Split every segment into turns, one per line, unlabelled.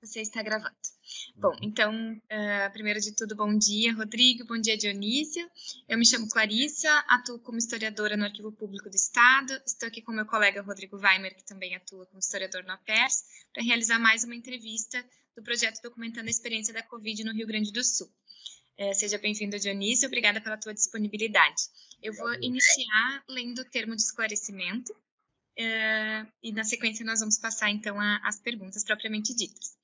Você está gravando. Bom, então, primeiro de tudo, bom dia, Rodrigo, bom dia, Dionísio. Eu me chamo Clarissa, atuo como historiadora no Arquivo Público do Estado. Estou aqui com meu colega Rodrigo Weimer, que também atua como historiador no APERS, para realizar mais uma entrevista do projeto Documentando a Experiência da Covid no Rio Grande do Sul. Seja bem-vindo, Dionísio, obrigada pela tua disponibilidade. Eu vou iniciar lendo o termo de esclarecimento, e na sequência nós vamos passar então às perguntas propriamente ditas.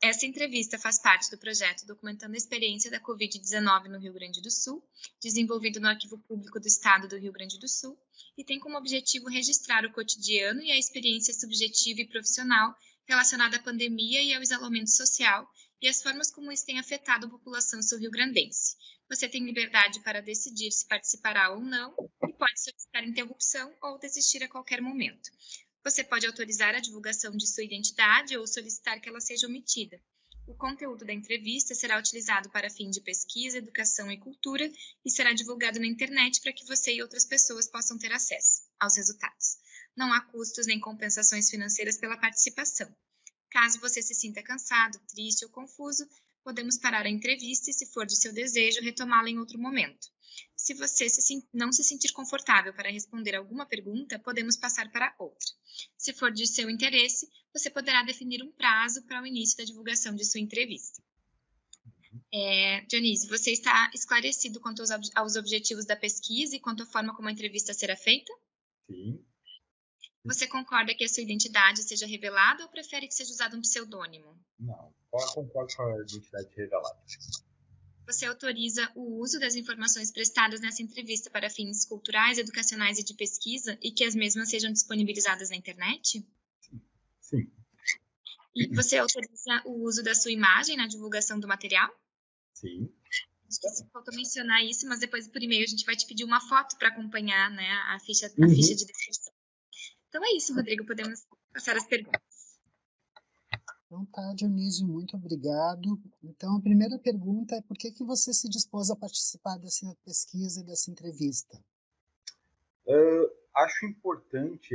Essa entrevista faz parte do projeto Documentando a Experiência da Covid-19 no Rio Grande do Sul, desenvolvido no Arquivo Público do Estado do Rio Grande do Sul, e tem como objetivo registrar o cotidiano e a experiência subjetiva e profissional relacionada à pandemia e ao isolamento social e as formas como isso tem afetado a população sul-riograndense. Você tem liberdade para decidir se participará ou não e pode solicitar interrupção ou desistir a qualquer momento. Você pode autorizar a divulgação de sua identidade ou solicitar que ela seja omitida. O conteúdo da entrevista será utilizado para fim de pesquisa, educação e cultura e será divulgado na internet para que você e outras pessoas possam ter acesso aos resultados. Não há custos nem compensações financeiras pela participação. Caso você se sinta cansado, triste ou confuso, podemos parar a entrevista e, se for de seu desejo, retomá-la em outro momento. Se você não se sentir confortável para responder alguma pergunta, podemos passar para outra. Se for de seu interesse, você poderá definir um prazo para o início da divulgação de sua entrevista. Dionísio, você está esclarecido quanto aos objetivos da pesquisa e quanto à forma como a entrevista será feita?
Sim.
Você concorda que a sua identidade seja revelada ou prefere que seja usado um pseudônimo?
Não, eu concordo com a identidade revelada.
Você autoriza o uso das informações prestadas nessa entrevista para fins culturais, educacionais e de pesquisa e que as mesmas sejam disponibilizadas na internet?
Sim.
E você autoriza o uso da sua imagem na divulgação do material?
Sim.
Acho que faltou mencionar isso, mas depois por e-mail a gente vai te pedir uma foto para acompanhar, né, a ficha de descrição. Então é isso, Rodrigo, podemos passar as perguntas.
Então tá, Dionísio, muito obrigado. Então a primeira pergunta é por que você se dispôs a participar dessa pesquisa e dessa entrevista?
Acho importante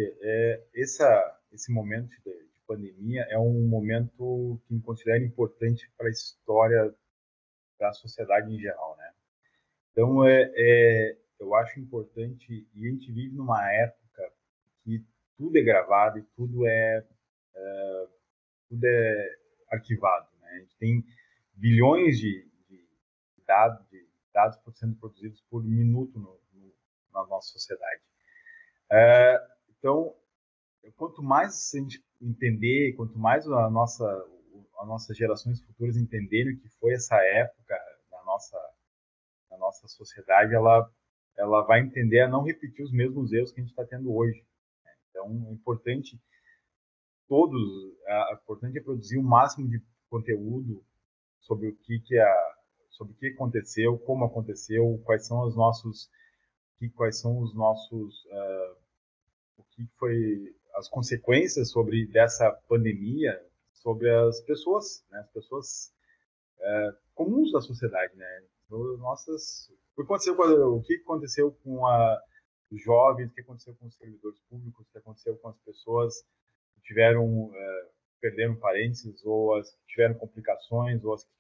esse momento de pandemia é um momento que me considero importante para a história da sociedade em geral, né? Então eu acho importante, e a gente vive numa época que tudo é gravado e tudo é arquivado, né? A gente tem bilhões de dados sendo produzidos por minuto na nossa sociedade. Então, quanto mais a gente entender, quanto mais as nossas gerações futuras entenderem o que foi essa época na nossa sociedade, ela vai entender a não repetir os mesmos erros que a gente está tendo hoje. Então, é importante importante é produzir o máximo de conteúdo sobre sobre o que aconteceu, como aconteceu, quais são os nossos o que foi as consequências dessa pandemia sobre as pessoas, né? As pessoas comuns da sociedade, né? O que aconteceu com os jovens, o que aconteceu com os servidores públicos, o que aconteceu com as pessoas que perderam parentes, ou as que tiveram complicações, ou as que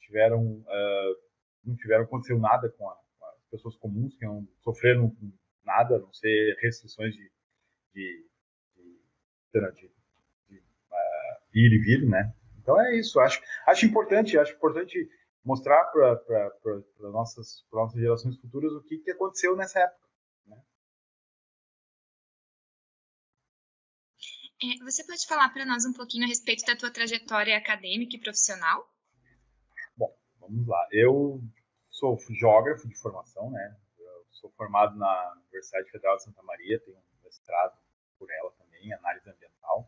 não aconteceu nada com as pessoas comuns, que não sofreram nada, a não ser restrições de, de ir e vir, né? Então é isso. Acho importante mostrar para nossas gerações futuras o que aconteceu nessa época. Né?
Você pode falar para nós um pouquinho a respeito da tua trajetória acadêmica e profissional?
Bom, vamos lá. Eu sou geógrafo de formação, né? Eu sou formado na Universidade Federal de Santa Maria, tenho um mestrado por ela também, em análise ambiental.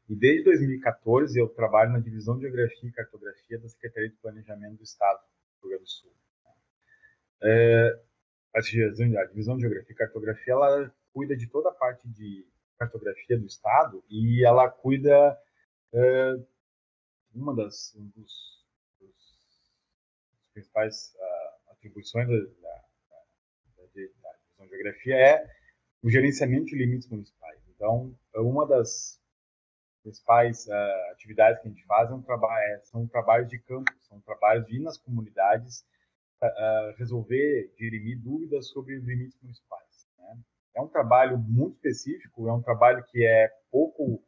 E desde 2014 eu trabalho na divisão de Geografia e Cartografia da Secretaria de Planejamento do Estado do Rio Grande do Sul. A divisão de Geografia e Cartografia ela cuida de toda a parte de cartografia do Estado e ela cuida dos principais atribuições da divisão de Geografia é o gerenciamento de limites municipais. Então, uma das principais atividades que a gente faz são trabalhos de campo, são trabalhos de ir nas comunidades, resolver, dirimir dúvidas sobre os limites municipais, né? É um trabalho muito específico, é um trabalho que é pouco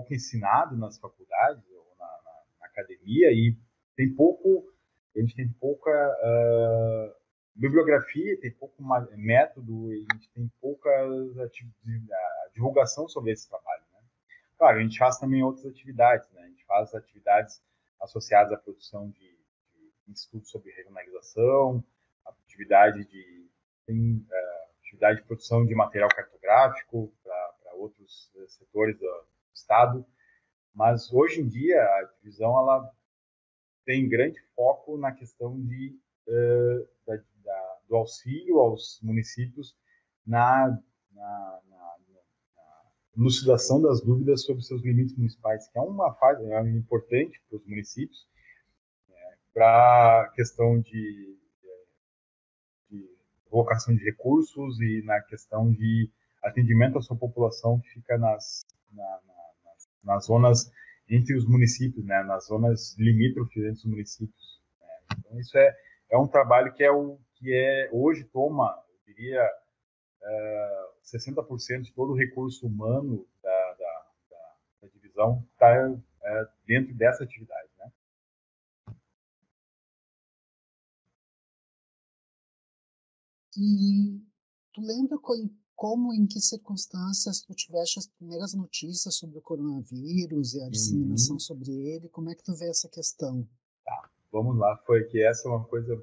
ensinado nas faculdades ou na academia, e a gente tem pouca bibliografia, tem pouco método, e a gente tem pouca divulgação sobre esse trabalho, né? Claro, a gente faz também outras atividades, né? A gente faz atividades associadas à produção de estudos sobre regionalização, atividade de produção de material cartográfico para outros setores do Estado. Mas hoje em dia a divisão ela tem grande foco na questão do auxílio aos municípios na elucidação das dúvidas sobre seus limites municipais, que é uma fase importante para os municípios, para a questão de alocação de recursos e na questão de atendimento à sua população que fica nas zonas entre os municípios, né, nas zonas limítrofes entre os municípios, né? Então isso é um trabalho que hoje toma, eu diria, 60% de todo o recurso humano da divisão está dentro dessa atividade, né?
E tu lembra como, em que circunstâncias tu tiveste as primeiras notícias sobre o coronavírus e a disseminação sobre ele? Como é que tu vê essa questão?
Tá, vamos lá. Foi que essa é uma coisa...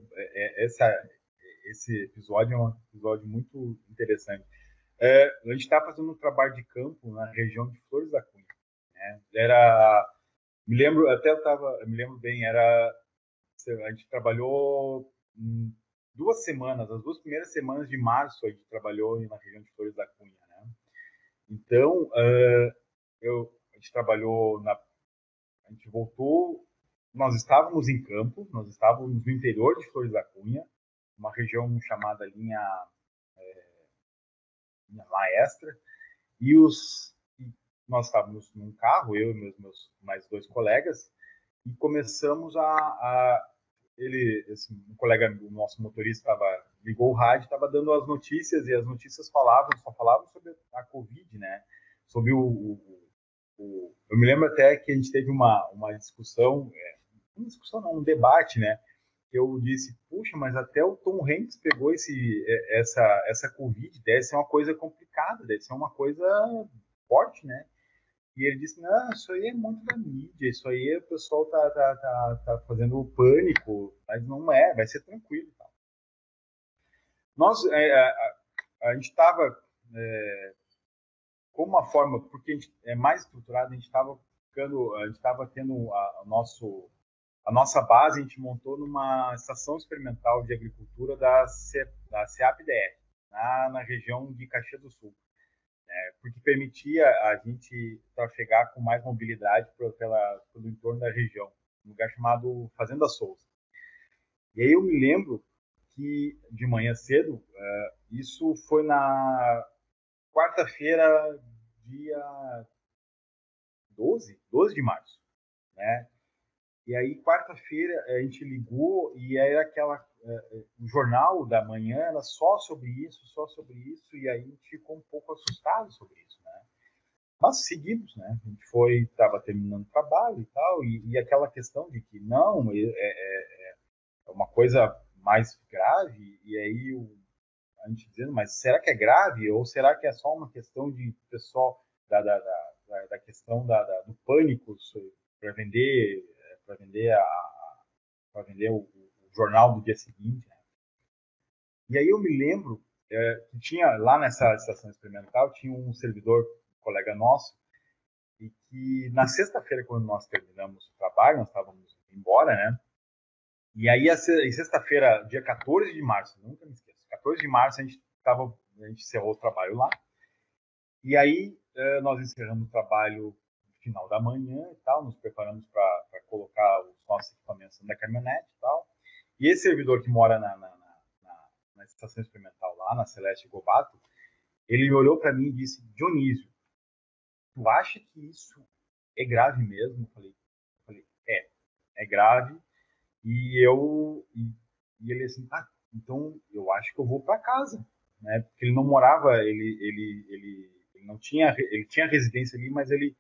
esse episódio é um episódio muito interessante. A gente está fazendo um trabalho de campo na região de Flores da Cunha, né? Me lembro bem, a gente trabalhou 2 semanas, as 2 primeiras semanas de março a gente trabalhou na região de Flores da Cunha, né? Então, a gente trabalhou, a gente voltou, nós estávamos em campo, nós estávamos no interior de Flores da Cunha, uma região chamada linha Maestra, e nós estávamos num carro, eu e meus mais 2 colegas, e começamos um colega, o nosso motorista, ligou o rádio, estava dando as notícias, e as notícias só falavam sobre a Covid, né? Sobre eu me lembro até que a gente teve uma discussão, um debate, né? Que eu disse, puxa, mas até o Tom Hanks pegou essa Covid, deve ser uma coisa complicada, deve ser uma coisa forte, né? E ele disse, não, isso aí é muito da mídia, isso aí o pessoal tá fazendo pânico, mas não é, vai ser tranquilo. Tá? A gente estava, como uma forma, porque a gente é mais estruturado, a gente estava tendo a nossa base, a gente montou numa estação experimental de agricultura da CEAP-DR, na região de Caxias do Sul. Porque permitia a gente trafegar com mais mobilidade pelo entorno da região, um lugar chamado Fazenda Souza. E aí eu me lembro que de manhã cedo, isso foi na quarta-feira, dia 12 de março, né? E aí, quarta-feira, a gente ligou e era o jornal da manhã era só sobre isso, e aí a gente ficou um pouco assustado sobre isso, né? Mas seguimos, né? A gente estava terminando o trabalho e tal, e aquela questão de que não, é uma coisa mais grave, e aí a gente dizendo, mas será que é grave? Ou será que é só uma questão de pessoal, da questão do pânico para vender o jornal do dia seguinte, né? E aí eu me lembro que tinha lá nessa estação experimental tinha um servidor, um colega nosso, e que na sexta-feira, quando nós terminamos o trabalho, nós estávamos embora, né? E aí em sexta-feira, dia 14 de março, nunca me esqueço, 14 de março a gente encerrou o trabalho lá. E aí nós encerramos o trabalho no final da manhã e tal, nos preparamos para colocar os nossos equipamentos na caminhonete e tal. E esse servidor que mora na estação experimental lá, na Celeste Gobato, ele olhou para mim e disse, Dionísio, tu acha que isso é grave mesmo? Eu falei, é grave. E ele assim, então eu acho que eu vou para casa, né? Porque ele não morava, ele não tinha, ele tinha residência ali, mas ele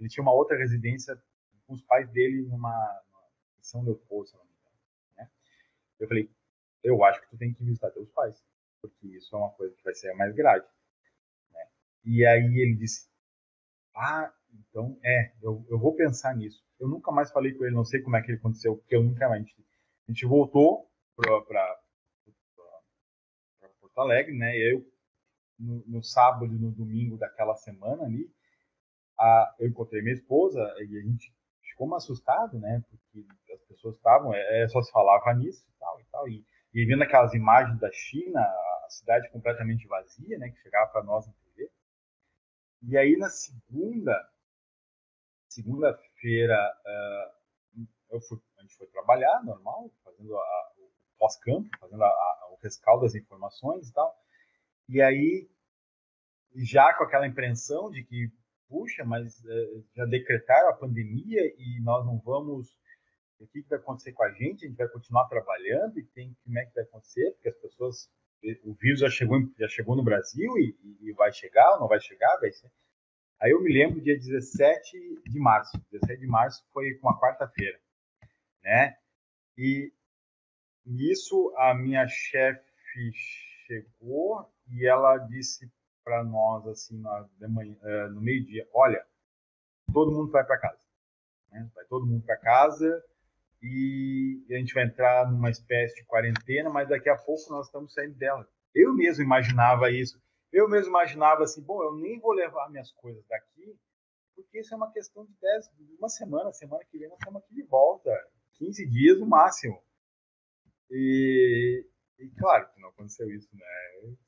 tinha uma outra residência com os pais dele em São Leopoldo, se não me engano, né? Eu falei, eu acho que tu tem que visitar teus pais, porque isso é uma coisa que vai ser mais grave, né? E aí ele disse, então eu vou pensar nisso. Eu nunca mais falei com ele, não sei como é que ele aconteceu, porque eu nunca mais. A gente voltou para Porto Alegre, né? E eu, no sábado e no domingo daquela semana ali, eu encontrei minha esposa e a gente ficou mais assustado, né? Porque as pessoas estavam, só se falava nisso e tal e tal. E vendo aquelas imagens da China, a cidade completamente vazia, né? Que chegava para nós na TV. E aí na segunda-feira, a gente foi trabalhar normal, fazendo o pós-campo, fazendo o rescaldo das informações e tal. E aí, já com aquela impressão de que, puxa, mas já decretaram a pandemia e nós não vamos. O que vai acontecer com a gente? A gente vai continuar trabalhando e como é que vai acontecer? Porque as pessoas. O vírus já chegou no Brasil e vai chegar ou não vai chegar? Vai ser. Aí eu me lembro, dia 17 de março. 17 de março foi uma quarta-feira, né? E nisso a minha chefe chegou e ela disse para nós assim no meio-dia, olha, todo mundo vai para casa, né? Vai todo mundo para casa e a gente vai entrar numa espécie de quarentena, mas daqui a pouco nós estamos saindo dela. Eu mesmo imaginava isso. Eu mesmo imaginava assim, bom, eu nem vou levar minhas coisas daqui, porque isso é uma questão de uma semana que vem nós estamos aqui de volta, 15 dias no máximo. E claro que não aconteceu isso, né?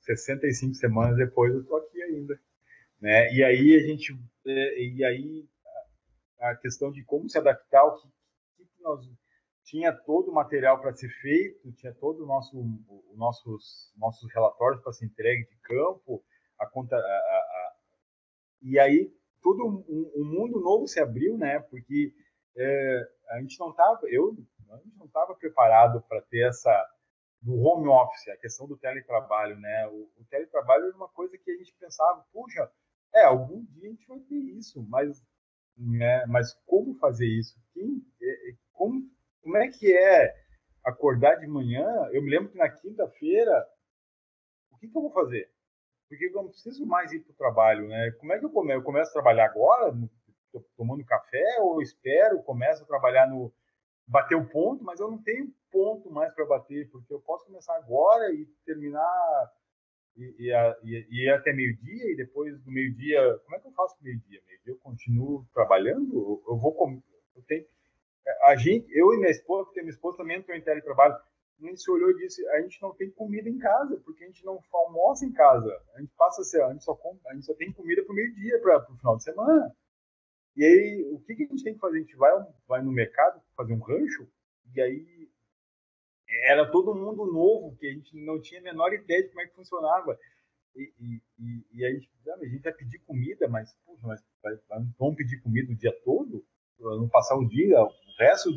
65 semanas depois eu tô aqui ainda, né? E aí a questão de como se adaptar, que nós tinha todo o material para ser feito, tinha todo nossos relatórios para ser entregue de campo, a conta, e aí todo um mundo novo se abriu, né? Porque a gente não estava, a gente não estava preparado para ter do home office, a questão do teletrabalho, né? O teletrabalho era uma coisa que a gente pensava, puxa, algum dia a gente vai ter isso, mas como fazer isso? Como é que é acordar de manhã? Eu me lembro que na quinta-feira, o que eu vou fazer? Porque eu não preciso mais ir para o trabalho, né? Como é que eu começo? Eu começo a trabalhar agora, tomando café, ou espero, começo a trabalhar bater o ponto, mas eu não tenho ponto mais para bater, porque eu posso começar agora e terminar e ir até meio-dia, e depois do meio-dia, como é que eu faço com meio-dia? Meio-dia eu continuo trabalhando? Eu tenho, eu e minha esposa, porque minha esposa também entrou em teletrabalho, a gente se olhou e disse, a gente não tem comida em casa, porque a gente não almoça em casa, a gente passa a gente só tem comida para o meio-dia, para o final de semana. E aí, o que a gente tem que fazer? A gente vai no mercado fazer um rancho, e aí era todo mundo novo, que a gente não tinha a menor ideia de como é que funcionava. E aí a gente vai pedir comida, mas, puxa, vamos pedir comida o dia todo? Não passar o dia, o resto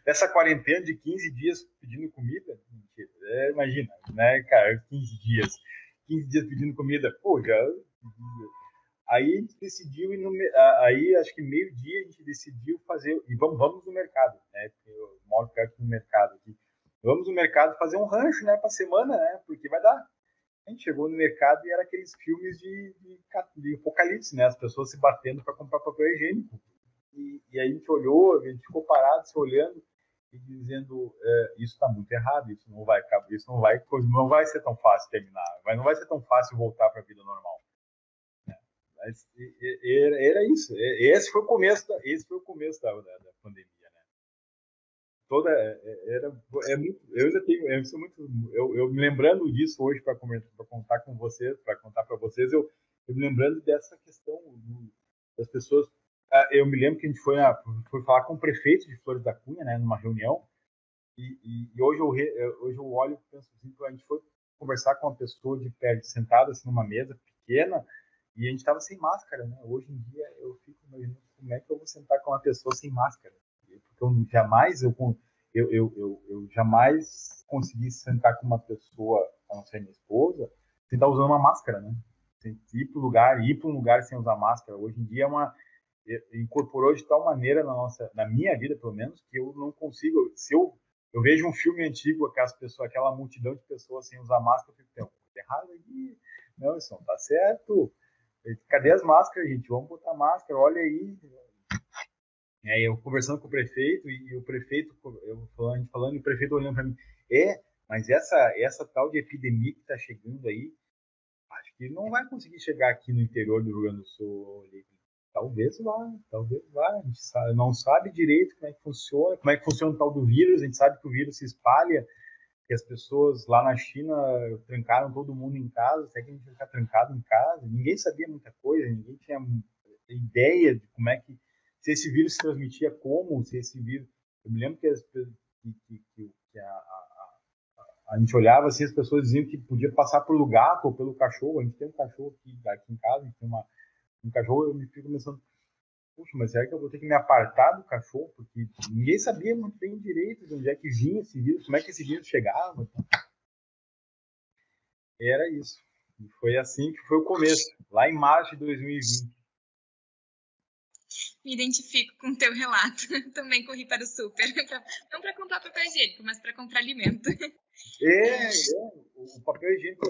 dessa quarentena de 15 dias pedindo comida? Imagina, né, cara, 15 dias. 15 dias pedindo comida, pô, já. Aí a gente decidiu, aí acho que meio-dia a gente decidiu fazer, e vamos no mercado, né? Eu moro perto do mercado aqui. Vamos no mercado fazer um rancho, né, para semana, né? Porque vai dar. A gente chegou no mercado e era aqueles filmes de apocalipse, né? As pessoas se batendo para comprar papel higiênico. E a gente olhou, a gente ficou parado, se olhando e dizendo: isso está muito errado, isso não vai não vai ser tão fácil terminar, não vai ser tão fácil voltar para a vida normal. Mas era isso. Esse foi o começo da pandemia, né? Toda era eu ainda tenho eu sou muito eu me lembrando disso hoje para contar com vocês, para contar para vocês, eu me lembrando dessa questão das pessoas. Eu me lembro que a gente foi falar com o prefeito de Flores da Cunha, né, numa reunião, e hoje eu olho e penso assim, a gente foi conversar com uma pessoa de pé, sentada assim numa mesa pequena, E a gente estava sem máscara, né? Hoje em dia eu fico imaginando como é que eu vou sentar com uma pessoa sem máscara. Porque eu jamais consegui sentar com uma pessoa, a não ser minha esposa, sem estar usando uma máscara, né? Sem ir para um lugar sem usar máscara. Hoje em dia incorporou de tal maneira na minha vida, pelo menos, que eu não consigo. Se eu vejo um filme antigo, aquela multidão de pessoas sem usar máscara, eu fico, tem alguma coisa errada aí. Não, isso não tá certo. Cadê as máscaras, gente? Vamos botar máscara, olha aí. E aí eu conversando com o prefeito, e o prefeito, a gente falando, e o prefeito olhando para mim, mas essa tal de epidemia que está chegando aí, acho que não vai conseguir chegar aqui no interior do Rio Grande do Sul. Talvez vá. A gente não sabe direito como é que funciona o tal do vírus. A gente sabe que o vírus se espalha, que as pessoas lá na China trancaram todo mundo em casa. Até que a gente vai ficar trancado em casa. Ninguém sabia muita coisa, ninguém tinha ideia de como é que, se esse vírus se transmitia como, se esse vírus. Eu me lembro que a gente olhava assim, as pessoas diziam que podia passar pelo gato ou pelo cachorro. A gente tem um cachorro aqui em casa, a gente tem um cachorro, eu me fico pensando, puxa, mas será que eu vou ter que me apartar do cachorro? Porque ninguém sabia muito bem direito de onde é que vinha esse vírus, como é que esse vírus chegava. Então, era isso. E foi assim que foi o começo, lá em março de 2020.
Me identifico com o teu relato. Também corri para o super. Não para comprar papel higiênico, mas para comprar alimento.
O papel higiênico,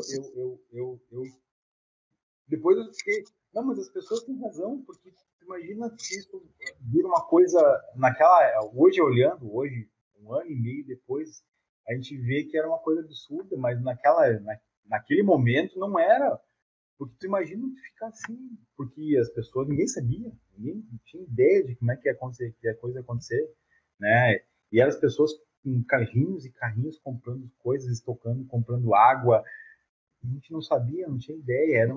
depois eu fiquei, não, mas as pessoas têm razão, porque imagina se isso vira uma coisa, hoje olhando, um ano e meio depois, a gente vê que era uma coisa absurda, mas naquele momento não era, porque tu imagina ficar assim, porque as pessoas, ninguém sabia, ninguém tinha ideia de como é que ia acontecer, que a coisa ia acontecer, né? E eram as pessoas com carrinhos e carrinhos comprando coisas, estocando, comprando água. A gente não sabia, não tinha ideia.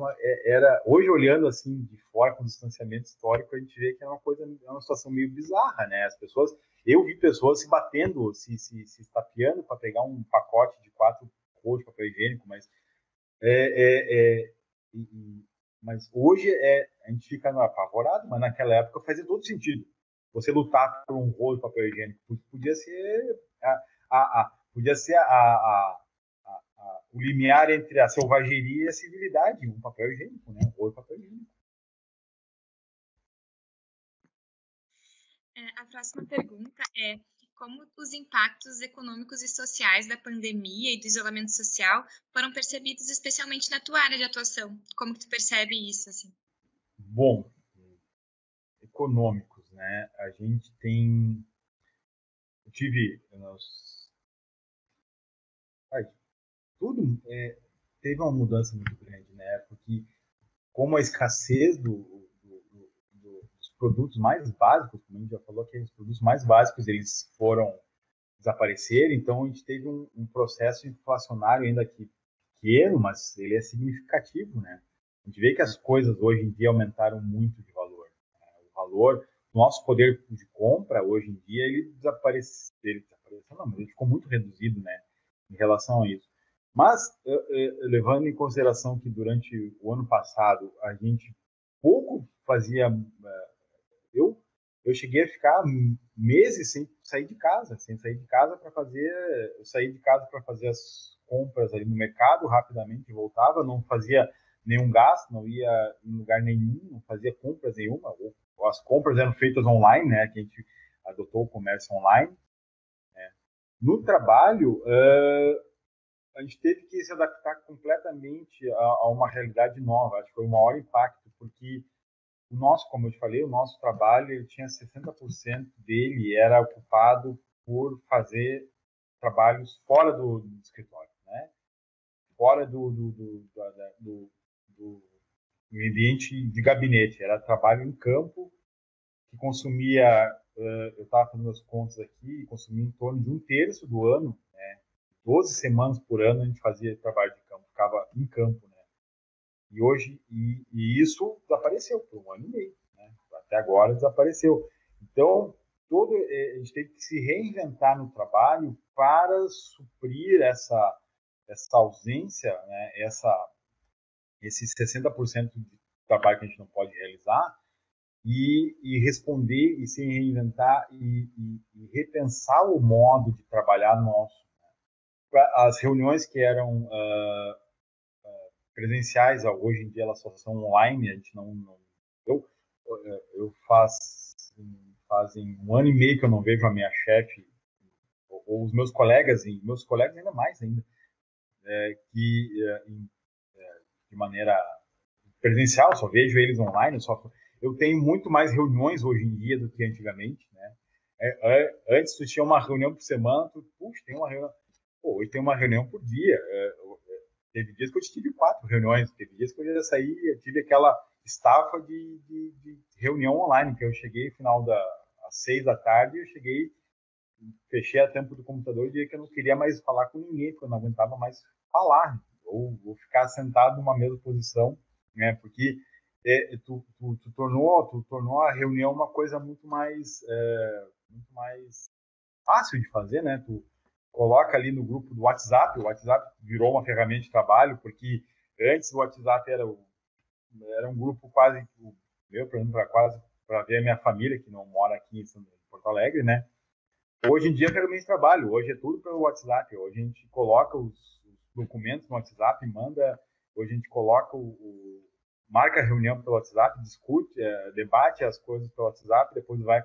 Hoje, olhando assim de fora, com distanciamento histórico, a gente vê que é uma situação meio bizarra, né? Eu vi pessoas se batendo, se estapeando para pegar um pacote de 4 rolos de papel higiênico, mas é, é, mas hoje a gente fica apavorado, mas naquela época fazia todo sentido. Você lutar por um rolo de papel higiênico, podia ser o limiar entre a selvageria e a civilidade, um papel higiênico, né? Um rolo de papel higiênico.
A próxima pergunta é: como os impactos econômicos e sociais da pandemia e do isolamento social foram percebidos especialmente na tua área de atuação? Como que tu percebe isso, assim?
Bom, econômicos, né? A gente tem... Eu tive... tudo teve uma mudança muito grande, né? Porque como a escassez dos produtos mais básicos, como a gente já falou aqui, os produtos mais básicos eles foram desaparecer, então a gente teve um processo inflacionário ainda que pequeno, mas ele é significativo, né? A gente vê que as coisas hoje em dia aumentaram muito de valor. Né? O valor, nosso poder de compra hoje em dia não, mas ele ficou muito reduzido, né? Em relação a isso. Mas levando em consideração que durante o ano passado a gente pouco fazia, eu cheguei a ficar meses sem sair de casa, eu saí de casa para fazer as compras ali no mercado, rapidamente voltava, não fazia nenhum gasto, não ia em lugar nenhum, não fazia compras nenhuma, ou as compras eram feitas online, né, que a gente adotou o comércio online. Né. No trabalho, a gente teve que se adaptar completamente a uma realidade nova, acho que foi o maior impacto, porque como eu te falei, o nosso trabalho, ele tinha 60% dele era ocupado por fazer trabalhos fora do escritório, né? Fora do ambiente de gabinete. Era trabalho em campo, que consumia, eu estava fazendo as contas aqui, consumia em torno de 1/3 do ano, né? 12 semanas por ano a gente fazia trabalho de campo, ficava em campo, né? E isso desapareceu por um ano e meio, né? Até agora desapareceu. Então, a gente teve que se reinventar no trabalho para suprir essa ausência, né? Esses 60% trabalho que a gente não pode realizar, e responder e se reinventar e repensar o modo de trabalhar nosso. As reuniões que eram presenciais, hoje em dia elas só são online, a gente eu fazem 1 ano e meio que eu não vejo a minha chefe ou os meus colegas ainda mais ainda, de maneira presencial, só vejo eles online, eu tenho muito mais reuniões hoje em dia do que antigamente, né? Antes tu tinha uma reunião por semana, tem uma reunião, hoje tem uma reunião por dia. Teve dias que eu tive 4 reuniões, teve dias que eu ia sair, eu tive aquela estafa de reunião online, que eu cheguei no final às 6 da tarde, eu cheguei, fechei a tampa do computador e dizia que eu não queria mais falar com ninguém, porque eu não aguentava mais falar, ou ficar sentado numa mesma posição, né? Porque tu tornou a reunião uma coisa muito mais fácil de fazer, né? Tu coloca ali no grupo do WhatsApp, o WhatsApp virou uma ferramenta de trabalho, porque antes o WhatsApp era um grupo quase, meu, por exemplo, para ver a minha família, que não mora aqui em Porto Alegre, né? Hoje em dia é ferramenta de trabalho, hoje é tudo pelo WhatsApp, hoje a gente coloca os documentos no WhatsApp, hoje a gente coloca marca a reunião pelo WhatsApp, discute, debate as coisas pelo WhatsApp, depois vai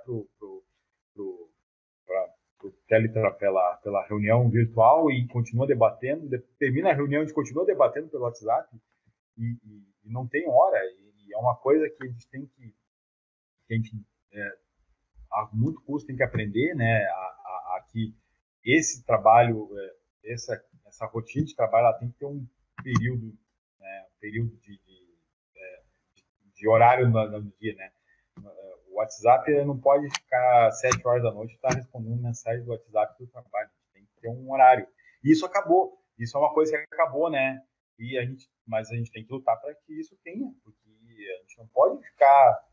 pela reunião virtual e continua debatendo, termina a reunião, a gente continua debatendo pelo WhatsApp e não tem hora, e é uma coisa que a gente tem que a muito custo tem que aprender, né, que esse trabalho, essa rotina de trabalho, ela tem que ter um período, né, de horário no dia, né. O WhatsApp não pode ficar 7 horas da noite e estar respondendo mensagem do WhatsApp do trabalho, tem que ter um horário. E isso acabou, isso é uma coisa que acabou, né, mas a gente tem que lutar para que isso tenha, porque a gente não pode ficar,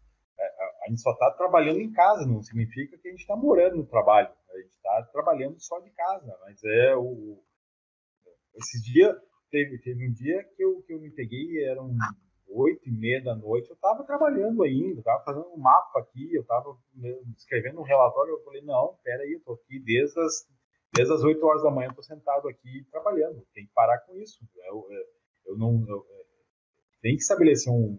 a gente só está trabalhando em casa, não significa que a gente está morando no trabalho, a gente está trabalhando só de casa, mas esses dias, teve um dia que eu me peguei, eram 8h30 da noite, eu estava trabalhando ainda, estava fazendo um mapa aqui, eu estava escrevendo um relatório, eu falei, não, peraí, eu estou aqui desde as 8 horas da manhã, estou sentado aqui trabalhando, tem que parar com isso, tem que estabelecer um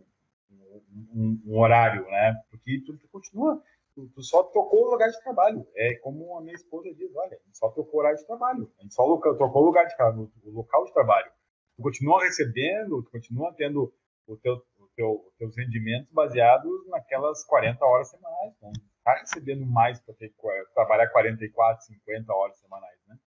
horário, né, porque tu continua, tu só trocou o lugar de trabalho, é como a minha esposa diz, olha, a gente só trocou o horário de trabalho, a gente só trocou o lugar de trabalho, o local de trabalho, tu continua recebendo, tu continua tendo os teus rendimentos baseados naquelas 40 horas semanais. Não está recebendo mais para trabalhar 44, 50 horas semanais, né?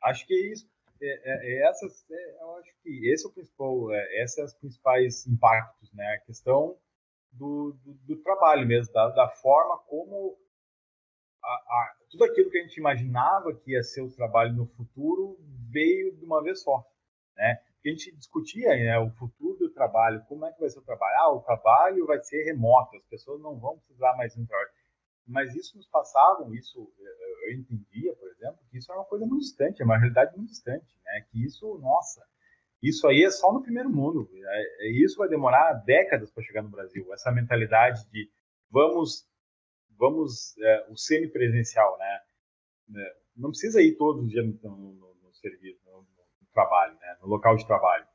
Acho que é isso. Eu acho que esse é o principal, esses são os principais impactos, né? A questão do trabalho mesmo, da forma como tudo aquilo que a gente imaginava que ia ser o trabalho no futuro veio de uma vez só, né? A gente discutia, né, o futuro do trabalho, como é que vai ser o trabalho? O trabalho vai ser remoto, as pessoas não vão precisar mais de um trabalho. Mas isso nos passavam, eu entendia, por exemplo, que isso é uma coisa muito distante, é uma realidade muito distante, né? Que isso, nossa, isso aí é só no primeiro mundo. Isso vai demorar décadas para chegar no Brasil. Essa mentalidade de vamos o semipresencial, né? Não precisa ir todos os dias no serviço, no trabalho, né? No local de trabalho.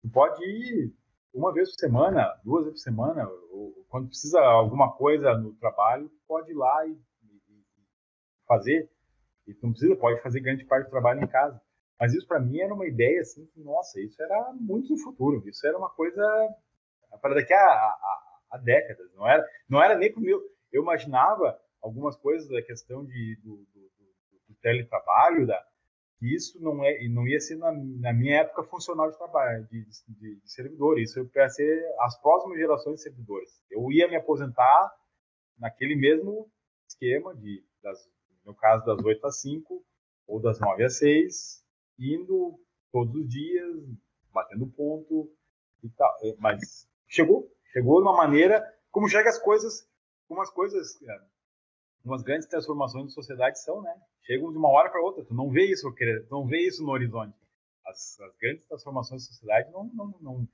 Tu pode ir uma vez por semana, 2 vezes por semana, ou quando precisa alguma coisa no trabalho, pode ir lá e fazer. E tu não precisa, pode fazer grande parte do trabalho em casa. Mas isso para mim era uma ideia assim, que, nossa, isso era muito no futuro. Isso era uma coisa para daqui a décadas. Não era nem pro meu. Eu imaginava algumas coisas da questão do teletrabalho, que isso não ia ser na minha época funcional de trabalho, de servidor. Isso ia ser as próximas gerações de servidores. Eu ia me aposentar naquele mesmo esquema no caso, das 8 às 5 ou das 9 às 6, indo todos os dias, batendo ponto e tal. Mas chegou de uma maneira como chega as coisas, umas grandes transformações da sociedade são, né? Chegam de uma hora para outra. Tu não vê isso no horizonte. As grandes transformações da sociedade não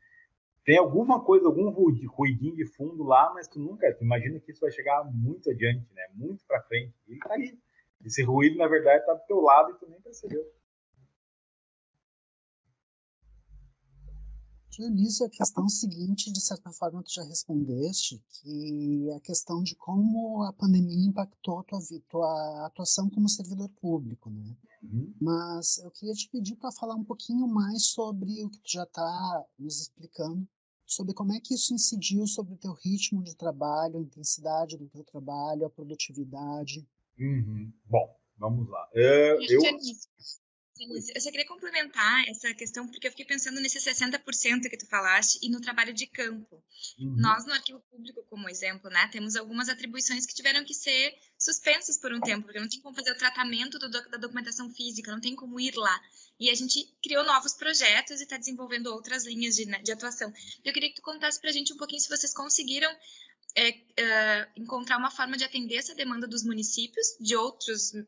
tem alguma coisa, algum ruidinho de fundo lá, mas tu imagina que isso vai chegar muito adiante, né? Muito para frente. E ele tá ali. Esse ruído, na verdade, tá do teu lado e tu nem percebeu.
Dionísio, a questão seguinte, de certa forma, tu já respondeste, que é a questão de como a pandemia impactou tua atuação como servidor público, né?
Uhum.
Mas eu queria te pedir para falar um pouquinho mais sobre o que tu já está nos explicando, sobre como é que isso incidiu sobre o teu ritmo de trabalho, a intensidade do teu trabalho, a produtividade.
Uhum. Bom, vamos lá.
Denise, eu só queria complementar essa questão, porque eu fiquei pensando nesses 60% que tu falaste e no trabalho de campo.
Uhum.
Nós, no Arquivo Público, como exemplo, né, temos algumas atribuições que tiveram que ser suspensas por um tempo, porque não tem como fazer o tratamento da documentação física, não tem como ir lá. E a gente criou novos projetos e está desenvolvendo outras linhas de atuação. Eu queria que tu contasse para a gente um pouquinho se vocês conseguiram encontrar uma forma de atender essa demanda dos municípios,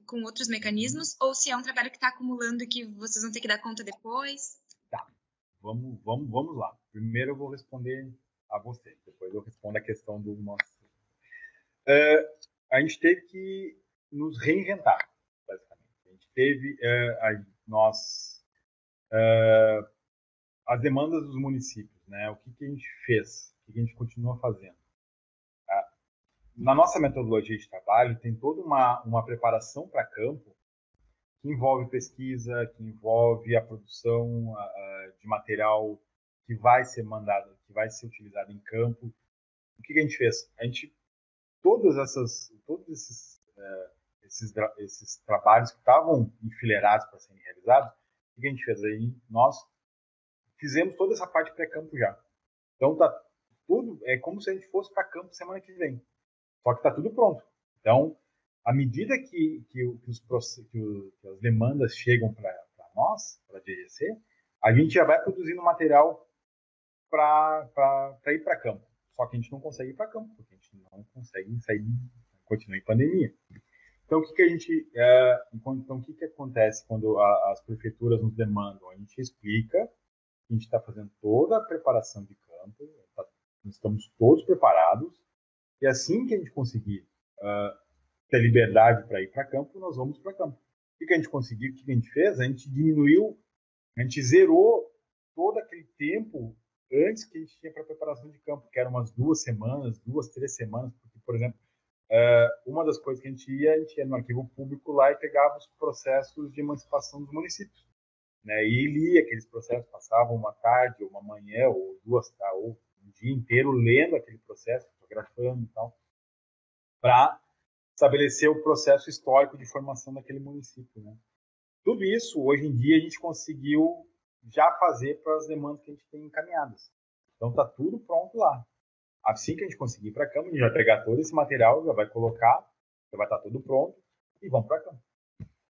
com outros mecanismos, ou se é um trabalho que está acumulando e que vocês vão ter que dar conta depois?
Tá, vamos lá. Primeiro eu vou responder a você, depois eu respondo a questão do nosso. A gente teve que nos reinventar, basicamente. A gente teve as demandas dos municípios, né? O que a gente fez, o que a gente continua fazendo. Na nossa metodologia de trabalho, tem toda uma preparação para campo que envolve pesquisa, que envolve a produção de material que vai ser mandado, que vai ser utilizado em campo. O que a gente fez? Todos esses trabalhos que estavam enfileirados para serem realizados, o que a gente fez aí? Nós fizemos toda essa parte pré-campo já. Então, é como se a gente fosse para campo semana que vem. Só que está tudo pronto. Então, à medida que as demandas chegam para nós, para a DGC, a gente já vai produzindo material para ir para campo. Só que a gente não consegue ir para campo, porque a gente não consegue sair, continua em pandemia. Então, o que acontece quando as prefeituras nos demandam? A gente explica, a gente está fazendo toda a preparação de campo, estamos todos preparados, e assim que a gente conseguir ter liberdade para ir para campo, nós vamos para campo. O que a gente conseguiu, o que a gente fez? A gente diminuiu, a gente zerou todo aquele tempo antes que a gente tinha para preparação de campo, que eram umas 2 semanas, 2, 3 semanas, porque, por exemplo, uma das coisas que a gente ia no arquivo público lá e pegava os processos de emancipação dos municípios, né? E lia aqueles processos, passava uma tarde, ou uma manhã, ou 2, tá? Ou um dia inteiro lendo aquele processo, fotografando e tal, para estabelecer o processo histórico de formação daquele município, né? Tudo isso, hoje em dia, a gente conseguiu já fazer para as demandas que a gente tem encaminhadas. Então, está tudo pronto lá. Assim que a gente conseguir ir para a Câmara, a gente vai pegar todo esse material, já vai colocar, já vai estar tudo pronto e vamos para a Câmara.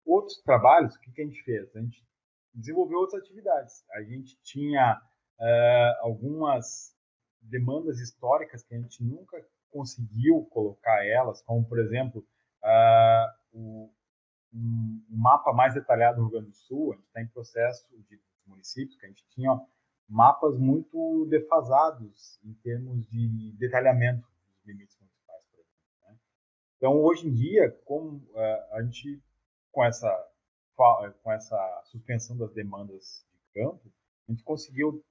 Outros trabalhos, o que a gente fez? A gente desenvolveu outras atividades. A gente tinha algumas demandas históricas que a gente nunca conseguiu colocar elas, como, por exemplo, um mapa mais detalhado do Rio Grande do Sul. A gente está em processo de municípios, que a gente tinha mapas muito defasados em termos de detalhamento dos limites municipais, por exemplo, né? Então, hoje em dia, como a gente, com essa suspensão das demandas de campo, a gente conseguiu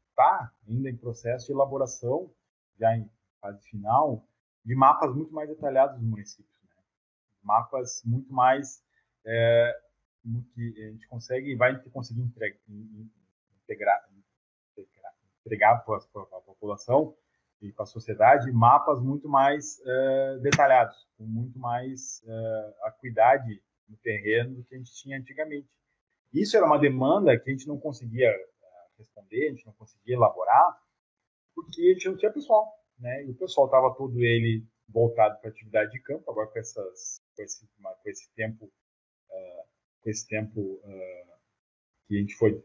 estar ainda em processo de elaboração, já em fase final, de mapas muito mais detalhados dos municípios, né? Mapas muito mais que a gente vai conseguir entregar para a população e para a sociedade mapas muito mais detalhados, com muito mais acuidade no terreno do que a gente tinha antigamente. Isso era uma demanda que a gente não conseguia responder, a gente não conseguia elaborar, porque a gente não tinha pessoal, né? E o pessoal estava todo ele voltado para a atividade de campo, agora com esse tempo que a gente foi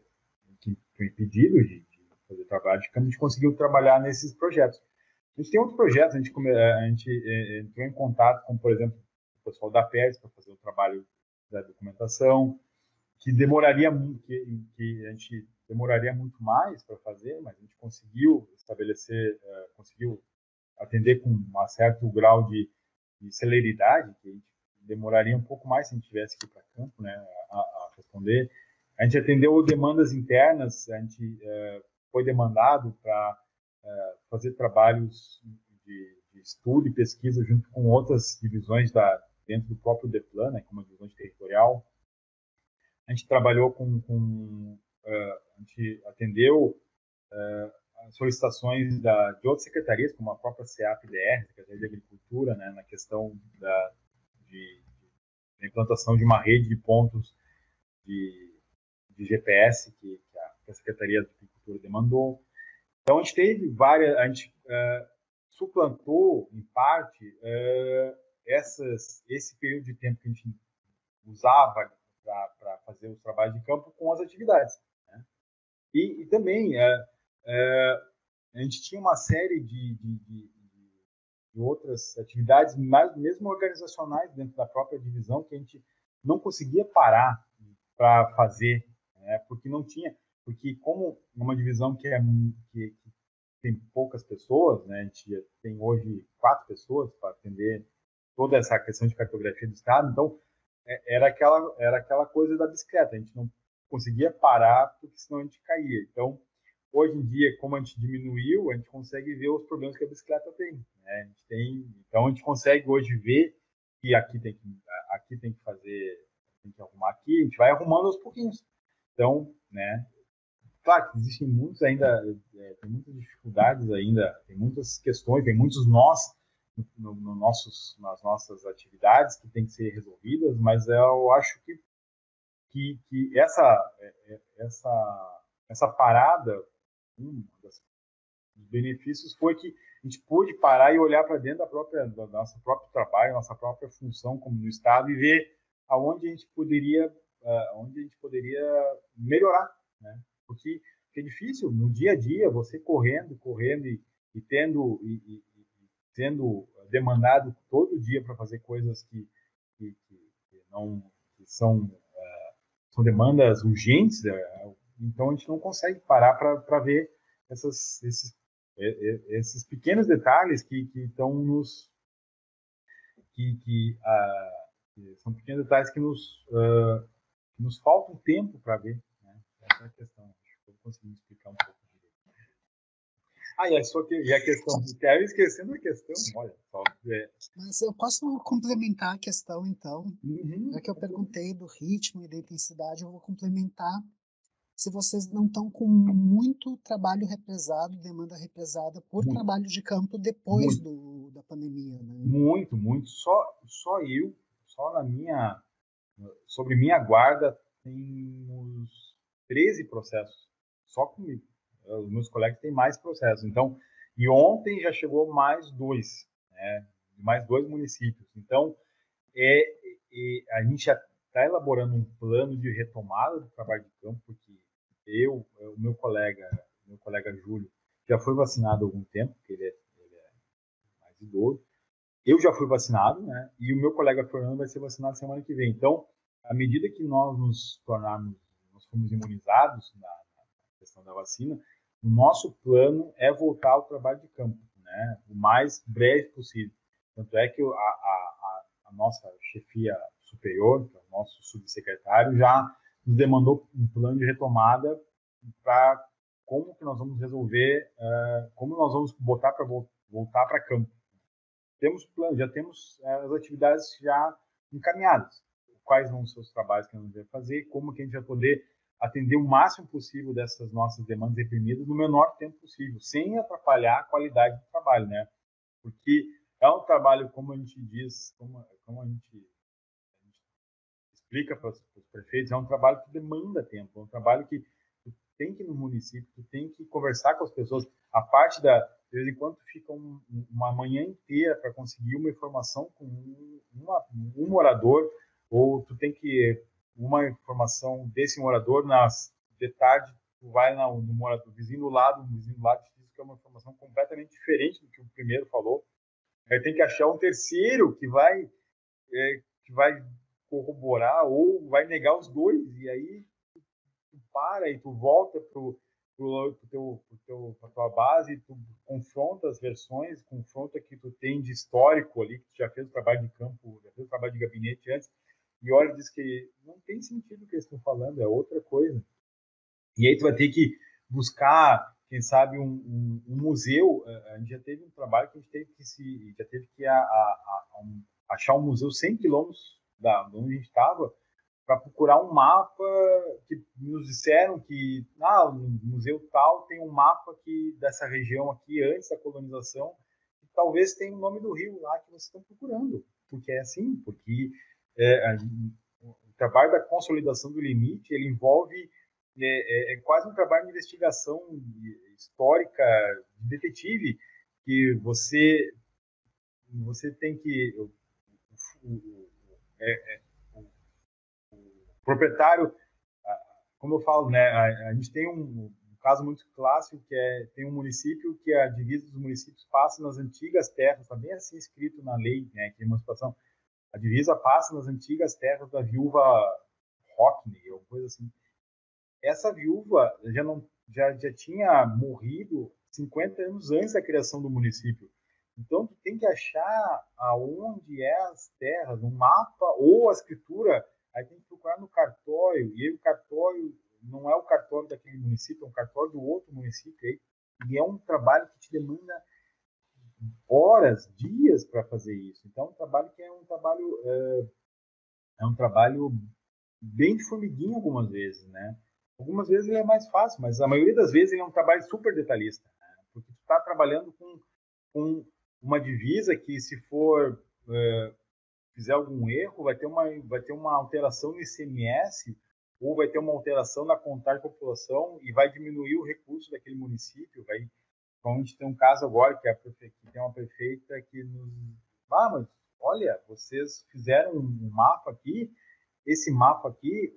impedido de fazer trabalho de campo, a gente conseguiu trabalhar nesses projetos. A gente tem outros projetos, a gente entrou em contato com, por exemplo, o pessoal da PERS para fazer o trabalho da documentação, que demoraria muito, que a gente demoraria muito mais para fazer, mas a gente conseguiu estabelecer, conseguiu atender com um certo grau de celeridade, que a gente demoraria um pouco mais se a gente tivesse que ir para campo, né, a responder. A gente atendeu demandas internas, a gente foi demandado para fazer trabalhos de estudo e pesquisa junto com outras divisões dentro do próprio DEPLAN, né, como a divisão territorial. A gente trabalhou a gente atendeu solicitações de outras secretarias, como a própria CEAP-DR, Secretaria de Agricultura, né, na questão da implantação de uma rede de pontos de GPS que a Secretaria de Agricultura demandou. Então, a gente teve a gente suplantou, em parte, esse período de tempo que a gente usava para fazer os trabalhos de campo com as atividades, né? E também a gente tinha uma série de outras atividades, mesmo organizacionais, dentro da própria divisão, que a gente não conseguia parar para fazer, né? Porque como uma divisão que tem poucas pessoas, né? A gente tem hoje 4 pessoas para atender toda essa questão de cartografia do estado, então era aquela coisa da bicicleta, a gente não conseguia parar porque senão a gente caía. Então, hoje em dia, como a gente diminuiu, a gente consegue ver os problemas que a bicicleta tem, né? Então a gente consegue hoje ver que aqui tem que fazer, tem que arrumar aqui, a gente vai arrumando aos pouquinhos. Então, né? Claro que existem muitos ainda, tem muitas dificuldades ainda, tem muitas questões, tem muitos nós nas nossas atividades que têm que ser resolvidas, mas eu acho que essa parada, um dos benefícios foi que a gente pôde parar e olhar para dentro do nosso próprio trabalho, nossa própria função como no Estado e ver onde a gente poderia melhorar, né? Porque é difícil no dia a dia você correndo e sendo demandado todo dia para fazer coisas que não que são demandas urgentes, então a gente não consegue parar para ver esses pequenos detalhes que estão são pequenos detalhes que nos faltam tempo para ver, né? Essa é a questão. Acho que eu consegui explicar um pouco direito. E a questão, eu esquecendo a questão, olha só.
Mas eu posso complementar a questão, então.
Uhum.
Já que eu perguntei do ritmo e da intensidade, eu vou complementar se vocês não estão com muito trabalho represado, demanda represada por trabalho de campo depois da pandemia, né?
Muito. Sobre minha guarda, temos 13 processos, só comigo. Os meus colegas têm mais processos. Então, e ontem já chegou mais 2, né? Mais 2 municípios. Então, a gente já está elaborando um plano de retomada do trabalho de campo, porque o meu colega Júlio, já foi vacinado há algum tempo, porque ele é mais idoso. Eu já fui vacinado, né? E o meu colega Fernando vai ser vacinado semana que vem. Então, à medida que nós fomos imunizados na questão da vacina, o nosso plano é voltar ao trabalho de campo, né? O mais breve possível. Tanto é que a nossa chefia superior, que é o nosso subsecretário, já nos demandou um plano de retomada para como que nós vamos resolver, como nós vamos botar para voltar para campo. Temos plano, já temos as atividades já encaminhadas. Quais vão ser os trabalhos que a gente vai fazer, como que a gente vai poder atender o máximo possível dessas nossas demandas reprimidas no menor tempo possível, sem atrapalhar a qualidade do trabalho, né? Porque é um trabalho, como a gente diz, como a gente explica para os prefeitos, é um trabalho que demanda tempo, é um trabalho que tu tem que ir no município, tu tem que conversar com as pessoas. A parte de vez em quando fica uma manhã inteira para conseguir uma informação com um morador, ou tu tem que uma informação desse morador de tarde tu vai no morador vizinho do lado diz que é uma informação completamente diferente do que o primeiro falou. Aí tem que achar um terceiro que vai corroborar ou vai negar os dois, e aí para e tu volta pra tua base, tu confronta as versões, confronta o que tu tem de histórico ali, que tu já fez o trabalho de campo, já fez o trabalho de gabinete antes, e olha e diz que não tem sentido o que eles estão falando, é outra coisa. E aí tu vai ter que buscar, quem sabe, um museu. A gente já teve um trabalho que a gente teve que já teve que achar um museu 100 quilômetros de onde a gente estava, para procurar um mapa que nos disseram que no museu tal tem um mapa aqui dessa região aqui antes da colonização, e talvez tenha o nome do rio lá que vocês estão procurando, porque é assim, porque o trabalho da consolidação do limite ele envolve quase um trabalho de investigação histórica, de detetive, que você tem que o proprietário, como eu falo, né, a gente tem um caso muito clássico que tem um município que a divisa dos municípios passa nas antigas terras, está bem assim escrito na lei, né, que é emancipação, a divisa passa nas antigas terras da viúva Hockney, ou coisa assim. Essa viúva já tinha morrido 50 anos antes da criação do município. Então, tu tem que achar aonde é as terras, no mapa ou a escritura, aí tem que procurar no cartório, e aí o cartório não é o cartório daquele município, é um cartório do outro município, e é um trabalho que te demanda horas, dias para fazer isso. Então, é um trabalho que é um trabalho bem de formiguinha algumas vezes, né? Algumas vezes ele é mais fácil, mas a maioria das vezes ele é um trabalho super detalhista, né? Porque tu está trabalhando com uma divisa que, se for fizer algum erro, vai ter uma alteração no ICMS ou vai ter uma alteração na contagem de população e vai diminuir o recurso daquele município. Então, a gente tem um caso agora que tem uma prefeita que nos... mas olha, vocês fizeram um mapa aqui, esse mapa aqui,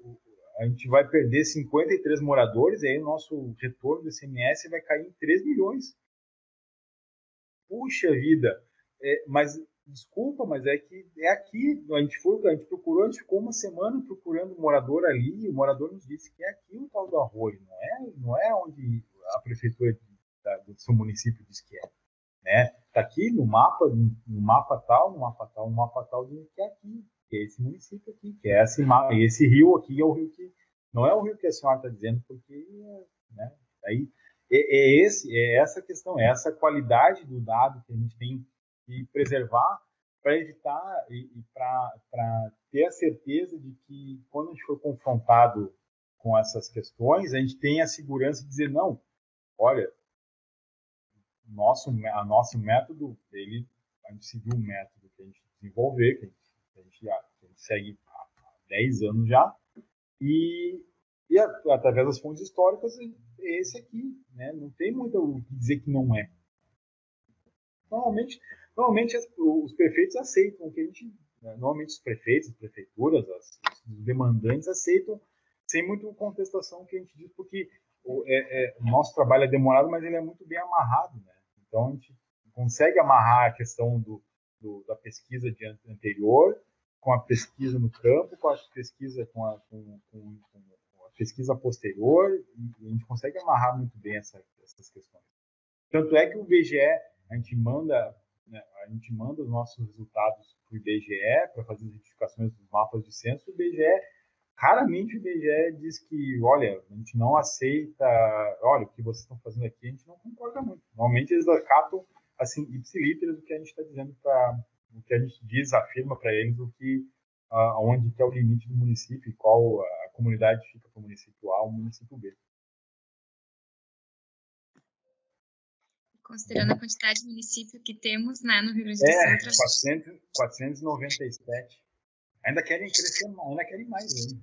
a gente vai perder 53 moradores, e aí o nosso retorno do ICMS vai cair em 3 milhões. Puxa vida! Mas, desculpa, mas é que é aqui, a gente procurou, a gente ficou uma semana procurando um morador ali, e o morador nos disse que é aqui o tal do arroio, não é onde a prefeitura do seu município diz que é. Né? Tá aqui no mapa tal, que é aqui, que é esse município aqui, que é esse rio aqui é o rio que não é o rio que a senhora está dizendo, porque, né? Aí é essa questão, é essa qualidade do dado que a gente tem que preservar para evitar e para ter a certeza de que quando a gente for confrontado com essas questões, a gente tem a segurança de dizer não, olha, nosso método, a gente seguiu um método que a gente desenvolveu, que a gente segue há 10 anos já, e através das fontes históricas, é esse aqui, né? Não tem muito o que dizer que não é. Normalmente os prefeitos aceitam o que a gente... Normalmente os prefeitos, as prefeituras, os demandantes aceitam sem muita contestação o que a gente diz, porque o nosso trabalho é demorado, mas ele é muito bem amarrado, né? Então, a gente consegue amarrar a questão da pesquisa anterior com a pesquisa no campo, com a pesquisa com a pesquisa posterior, e a gente consegue amarrar muito bem essas questões. Tanto é que o IBGE, a gente manda os nossos resultados para o IBGE para fazer as identificações dos mapas de censo. Raramente o IBGE diz que, olha, a gente não aceita, olha, o que vocês estão fazendo aqui, a gente não concorda muito. Normalmente eles acatam, assim, ipsilíteres o que a gente está dizendo, o que a gente diz, afirma para eles onde que é o limite do município e qual a comunidade fica para o município A ou o município B.
Considerando a quantidade de municípios que temos, né, no Rio Grande do Sul.
497. Ainda querem crescer, ainda querem mais ainda.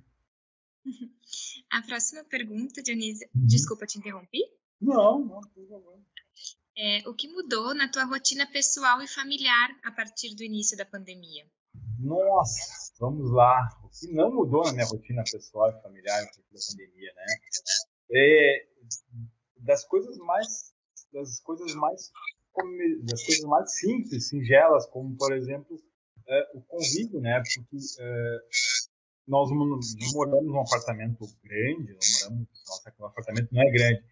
A próxima pergunta, Dionísio. Desculpa, te interrompi?
Não, por favor.
O que mudou na tua rotina pessoal e familiar a partir do início da pandemia?
Nossa, vamos lá. O que não mudou na minha rotina pessoal e familiar a partir da pandemia, né? Das coisas mais simples, singelas, como, por exemplo, o convívio, né? Porque nós não moramos num apartamento grande, nosso apartamento não é grande,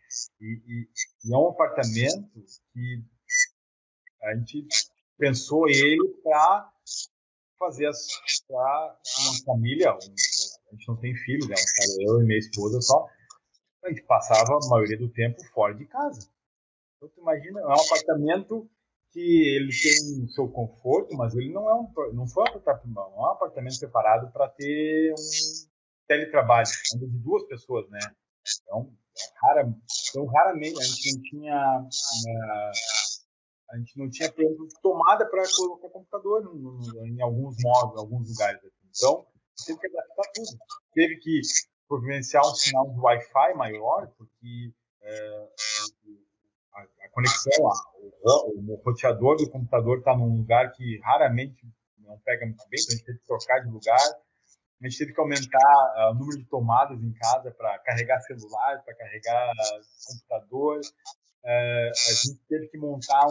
e é um apartamento que a gente pensou ele para fazer para uma família, a gente não tem filhos, eu e minha esposa só, a gente passava a maioria do tempo fora de casa. Então, tu imagina, é um apartamento que ele tem o seu conforto, mas ele não foi um apartamento preparado para ter um teletrabalho, ainda de 2 pessoas, né? Então, raramente a gente não tinha por exemplo, tomada para colocar computador em alguns móveis, alguns lugares. Assim. Então, teve que adaptar tudo. Teve que providenciar um sinal de Wi-Fi maior, porque a conexão, o roteador do computador está num lugar que raramente não pega muito bem, então a gente teve que trocar de lugar. A gente teve que aumentar o número de tomadas em casa para carregar celular, para carregar computador. A gente teve que montar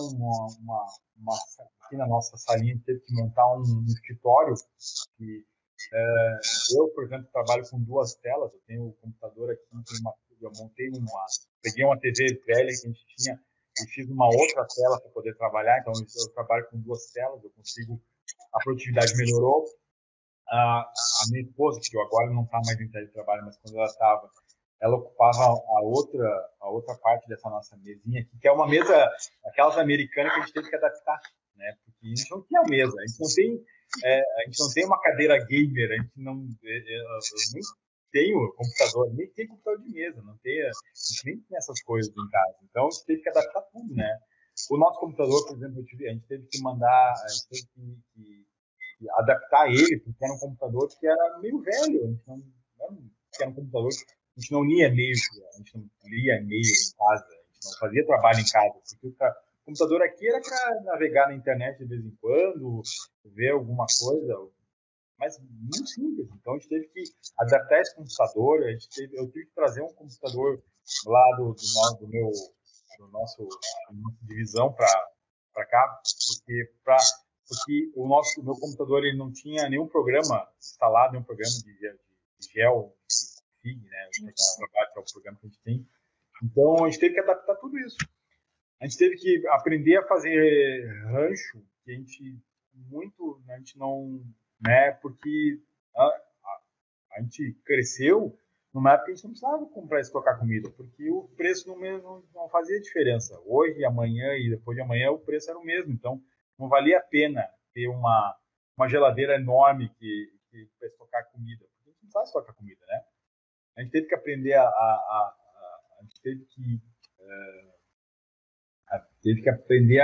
aqui na nossa salinha, a gente teve que montar um escritório que eu, por exemplo, trabalho com 2 telas. Eu tenho o computador aqui, eu peguei uma TV velha que a gente tinha e fiz uma outra tela para poder trabalhar. Então, eu trabalho com 2 telas, a produtividade melhorou. A minha esposa, que agora não está mais em teletrabalho, mas quando ela estava, ela ocupava a outra parte dessa nossa mesinha aqui, que é uma mesa, aquelas americanas que a gente teve que adaptar, né? Porque a gente não tinha mesa, a gente não tem uma cadeira gamer, a gente não nem tem o computador, nem tem computador de mesa, a gente nem tem essas coisas em casa. Então a gente teve que adaptar tudo, né? O nosso computador, por exemplo, a gente teve que adaptar ele, porque era um computador que era meio velho, a gente era um computador que a gente não lia e-mail em casa, a gente não fazia trabalho em casa, porque o computador aqui era para navegar na internet de vez em quando, ver alguma coisa, mas muito simples. Então a gente teve que adaptar esse computador, eu tive que trazer um computador lá do nossa divisão para cá, porque o meu computador ele não tinha nenhum programa instalado, nenhum programa de gel, de FIG, né? Que é o programa que a gente tem. Então, a gente teve que adaptar tudo isso. A gente teve que aprender a fazer rancho, que a gente não, né? Porque a gente cresceu numa época que a gente não precisava comprar e estocar comida, porque o preço não fazia diferença. Hoje, amanhã e depois de amanhã, o preço era o mesmo. Então, não valia a pena ter uma geladeira enorme para estocar comida, porque a gente não sabe estocar comida, né? A gente teve que aprender a gente teve que aprender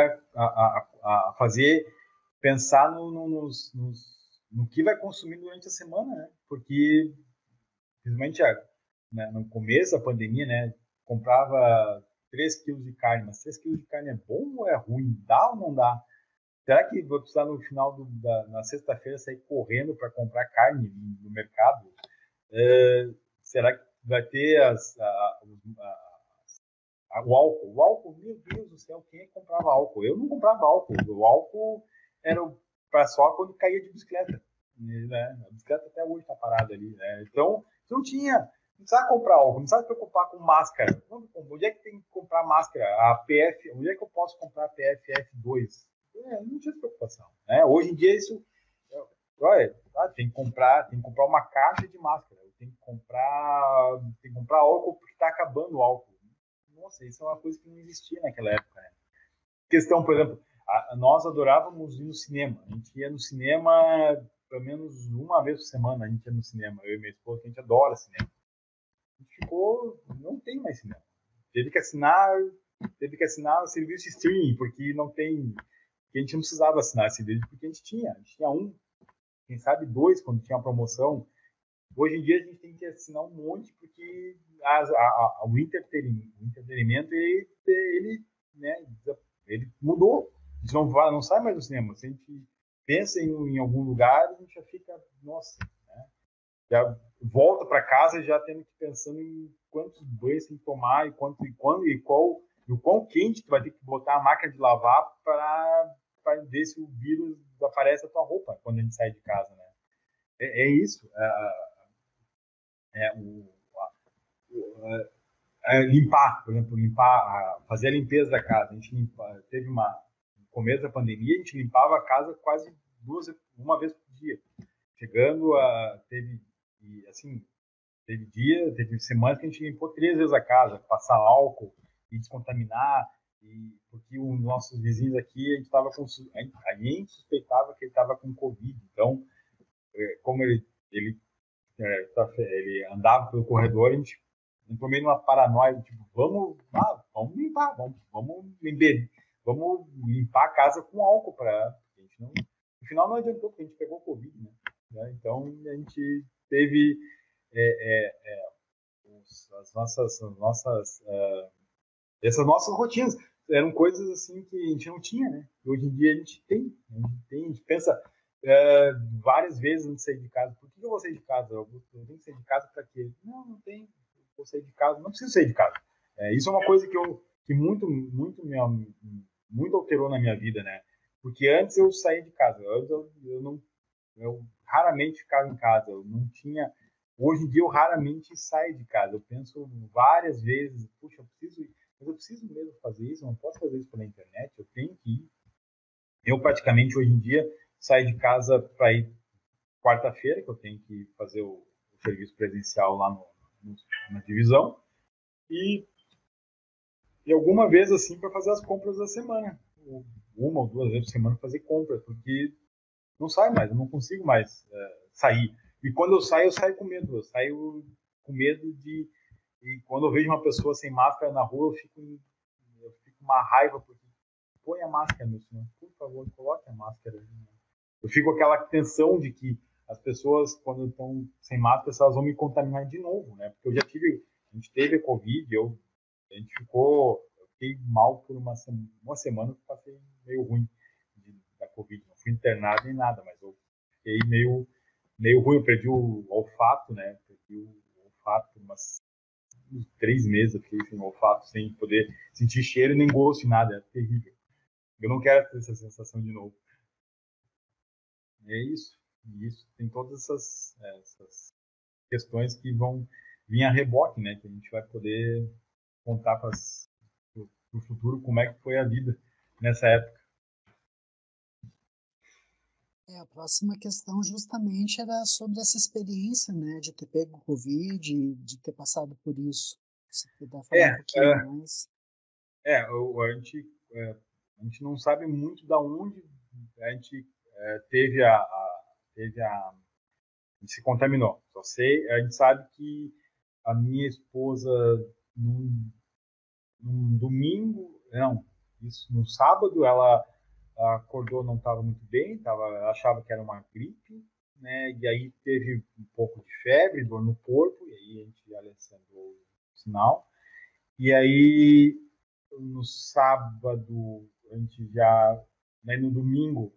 a fazer, pensar no que vai consumir durante a semana, né? Porque, principalmente né, no começo da pandemia, né, comprava 3 quilos de carne, mas 3 quilos de carne é bom ou é ruim? Dá ou não dá? Será que vou precisar no final na sexta-feira sair correndo para comprar carne no mercado? Será que vai ter o álcool? O álcool, meu Deus do céu, quem é que comprava álcool? Eu não comprava álcool. O álcool era para só quando caía de bicicleta. Né? A bicicleta até hoje está parada ali. Né? Então, não precisava comprar álcool, não precisava se preocupar com máscara. Onde é que tem que comprar máscara? Onde é que eu posso comprar a PFF2? Não tinha preocupação. Né? Hoje em dia, isso. Olha, tem que comprar uma caixa de máscara. Tem que comprar álcool porque está acabando o álcool. Nossa, isso é uma coisa que não existia naquela época. Né? Questão, por exemplo, nós adorávamos ir no cinema. A gente ia no cinema pelo menos uma vez por semana. A gente ia no cinema. Eu e minha esposa, a gente adora cinema. A gente não tem mais cinema. Teve que assinar o serviço de streaming, porque não tem. Porque a gente não precisava assinar esse serviço, porque a gente tinha um, quem sabe 2 quando tinha uma promoção. Hoje em dia a gente tem que assinar um monte porque o entretenimento ele mudou. A gente não sai mais do cinema. Se a gente pensa em algum lugar, a gente já fica, nossa, né? Já volta para casa já tendo que pensando em quantos banhos tem que tomar e o quão quente tu vai ter que botar a máquina de lavar para ver se o vírus aparece na tua roupa quando a gente sai de casa, né? É isso. é, limpar, por exemplo, fazer a limpeza da casa. A gente teve no começo da pandemia, a gente limpava a casa quase uma vez por dia. Chegando a, teve semanas que a gente limpou 3 vezes a casa, passar álcool e descontaminar, porque os nossos vizinhos aqui, a gente suspeitava que ele estava com Covid. Então, como ele andava pelo corredor, a gente entrou meio numa paranoia, tipo, vamos limpar, vamos limpar a casa com álcool para a gente não. No final não adiantou, porque a gente pegou Covid, né? Então a gente teve essas nossas rotinas eram coisas assim que a gente não tinha, né? E hoje em dia a gente tem, a gente pensa várias vezes antes de sair de casa. Por que eu vou sair de casa? Eu tenho que sair de casa para quê? Não tenho. Vou sair de casa, não preciso sair de casa. Isso é uma coisa que muito alterou na minha vida, né? Porque antes eu saía de casa, antes eu raramente ficava em casa, eu não tinha. Hoje em dia eu raramente saio de casa. Eu penso várias vezes, puxa, mas eu preciso mesmo fazer isso, eu não posso fazer isso pela internet, eu tenho que ir. Eu praticamente hoje em dia saio de casa para ir quarta-feira, que eu tenho que fazer o serviço presencial lá na divisão, e alguma vez assim para fazer as compras da semana, uma ou 2 vezes por semana fazer compras, porque não saio mais, eu não consigo mais sair. E quando eu saio com medo, eu saio com medo de. E quando eu vejo uma pessoa sem máscara na rua, eu fico uma raiva, porque põe a máscara, meu senhor, por favor, coloque a máscara. Eu fico com aquela tensão de que as pessoas, quando estão sem máscara, elas vão me contaminar de novo, né? Porque a gente teve a Covid, eu fiquei mal por uma semana, eu passei meio ruim da Covid. Não fui internado nem nada, mas eu fiquei meio ruim, eu perdi o olfato, né? Perdi o olfato uns 3 meses, eu fiquei sem olfato, sem poder sentir cheiro nem gosto, nada, é terrível. Eu não quero ter essa sensação de novo. É isso. E isso tem todas essas questões que vão vir a reboque, né? Que a gente vai poder contar para o futuro como é que foi a vida nessa época.
A próxima questão justamente era sobre essa experiência, né, de ter pego Covid, de ter passado por isso. Se puder falar um pouquinho mais.
A gente não sabe muito da onde a gente se contaminou. A gente sabe que a minha esposa num domingo, não, isso no sábado ela acordou, não estava muito bem, achava que era uma gripe, né? E aí teve um pouco de febre, dor no corpo, e aí a gente alertou o sinal. E aí no sábado a gente já, né, no domingo,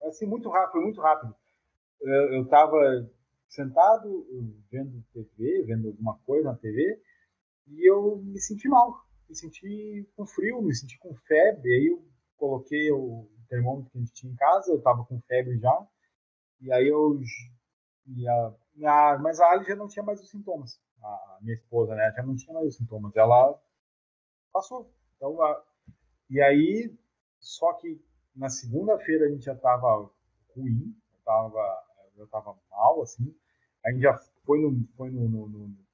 assim muito rápido, foi muito rápido. Eu estava sentado vendo TV, vendo alguma coisa na TV, e eu me senti mal, me senti com frio, me senti com febre. Aí eu coloquei o termômetro que a gente tinha em casa, eu estava com febre já, e aí mas a Ali já não tinha mais os sintomas, a minha esposa, né, já não tinha mais os sintomas, ela passou. Então, e aí, só que na segunda-feira a gente já estava ruim, já estava mal, assim, a gente já foi no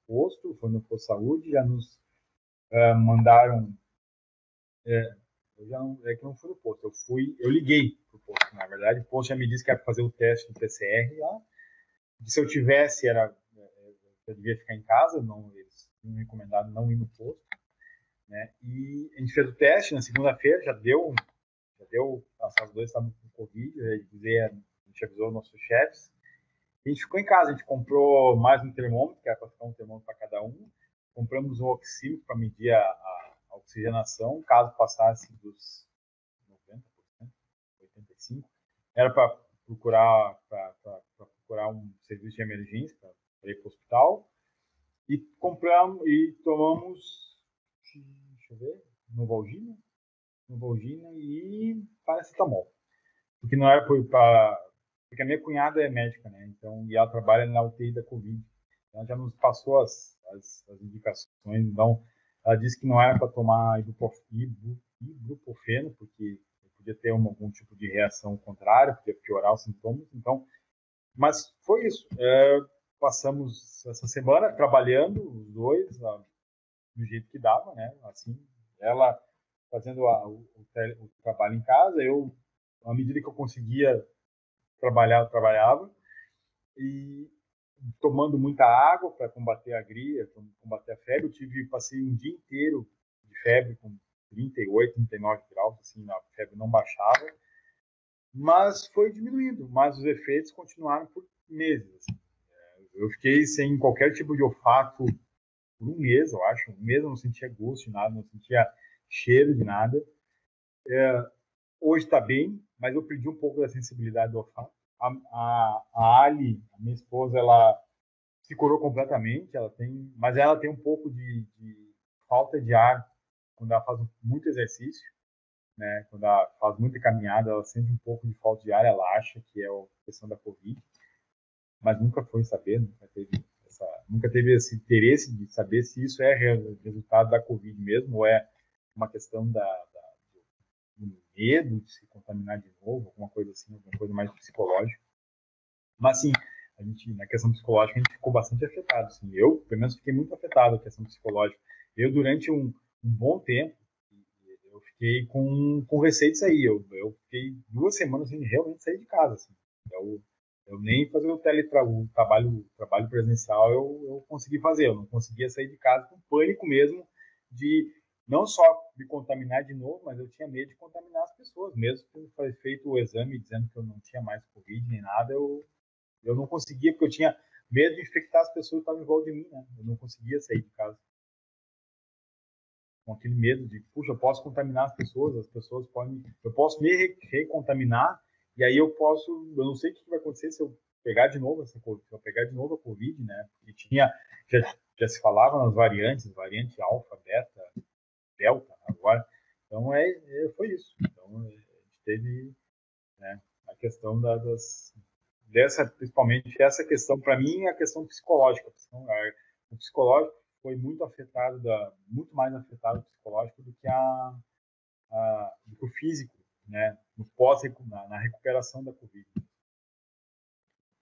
posto, foi no posto de saúde, já nos mandaram. Eu já não, é que eu não fui no posto, eu liguei pro posto, na verdade. O posto já me disse que era fazer o teste do PCR lá. E se eu tivesse, eu devia ficar em casa, não, eles tinham me recomendado não ir no posto, né? E a gente fez o teste na segunda-feira, já deu, as duas estavam com Covid, a gente avisou nossos chefes. A gente ficou em casa, a gente comprou mais um termômetro, que era para ficar um termômetro para cada um. Compramos um oxímetro para medir a oxigenação, caso passasse dos 90%, 85%. Era para procurar um serviço de emergência para ir para o hospital. E compramos e tomamos, deixa eu ver, Novalgina e paracetamol. Porque não era para porque a minha cunhada é médica, né? Então, e ela trabalha na UTI da Covid. Ela já nos passou as indicações. Então, ela disse que não era para tomar ibuprofeno, porque podia ter algum tipo de reação contrária, podia piorar os sintomas. Então, mas foi isso. Passamos essa semana trabalhando os dois do jeito que dava, né? Assim, ela fazendo o trabalho em casa, eu, à medida que eu conseguia trabalhar, eu trabalhava, e tomando muita água para combater a gria, combater a febre. Passei um dia inteiro de febre com 38, 39 graus, assim, a febre não baixava, mas foi diminuindo, mas os efeitos continuaram por meses. Assim. Eu fiquei sem qualquer tipo de olfato por um mês, eu acho. Um mês eu não sentia gosto de nada, não sentia cheiro de nada. Hoje está bem, mas eu perdi um pouco da sensibilidade do olfato. A Ali, a minha esposa, ela se curou completamente, mas ela tem um pouco de falta de ar quando ela faz muito exercício, né? Quando ela faz muita caminhada, ela sente um pouco de falta de ar, ela acha que é a questão da Covid, mas nunca foi saber, nunca teve esse interesse de saber se isso é resultado da Covid mesmo, ou é uma questão do medo de se contaminar de novo, alguma coisa assim, alguma coisa mais psicológica. Mas sim, a gente, na questão psicológica, a gente ficou bastante afetado. Assim. Eu, pelo menos, fiquei muito afetado na questão psicológica. Eu, durante um bom tempo, eu fiquei com receio de sair. Eu fiquei 2 semanas sem realmente sair de casa. Assim. Eu nem fazer o trabalho presencial eu consegui fazer. Eu não conseguia sair de casa com pânico mesmo de não só me contaminar de novo, mas eu tinha medo de contaminar as pessoas. Mesmo tendo feito o exame dizendo que eu não tinha mais Covid nem nada, eu não conseguia, porque eu tinha medo de infectar as pessoas que estavam em volta de mim, né? Eu não conseguia sair de casa. Com aquele medo de, puxa, eu posso contaminar as pessoas podem, eu posso me recontaminar, e aí eu não sei o que vai acontecer se eu pegar de novo se eu pegar de novo a Covid, né? Porque já se falava nas variante alfa, beta, delta, agora. Então, foi isso. Então, a gente teve, né, a questão principalmente essa questão, para mim, é a questão psicológica. O psicológico foi muito mais afetado o psicológico do que do que o físico, né? Na recuperação da Covid.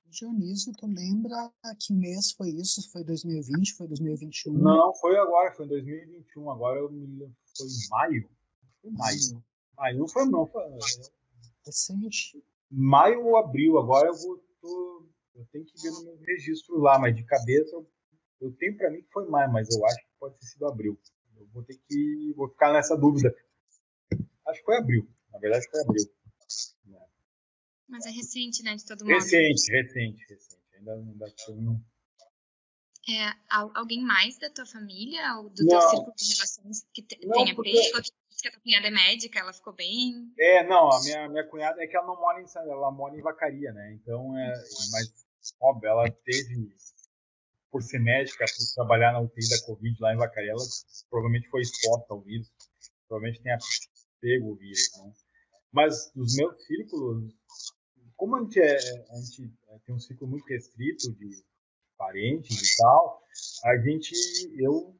Dionísio, tu lembra que mês foi isso? Foi 2020? Foi 2021?
Não, foi agora, foi em 2021. Agora eu me lembro, foi em maio. Foi maio. Maio, não foi, não. Foi,
recente.
Maio ou abril. Agora eu tenho que ver no meu registro lá, mas de cabeça eu tenho para mim que foi maio, mas eu acho que pode ter sido abril. Eu vou ficar nessa dúvida. Acho que foi abril. Na verdade, foi abril.
Mas é recente, né, de todo modo.
Recente. Ainda não.
Alguém mais da tua família ou do teu círculo de relações que tenha pego? Que a tua cunhada é médica, ela ficou bem?
Não, a minha cunhada é que ela não mora ela mora em Vacaria, né? Então, mas, óbvio, ela teve, por ser médica, por trabalhar na UTI da Covid lá em Vacaria, ela provavelmente foi exposta ao vírus, provavelmente tenha pego o vírus, né? Mas os meus círculos, como a gente tem um círculo muito restrito de parentes e tal, eu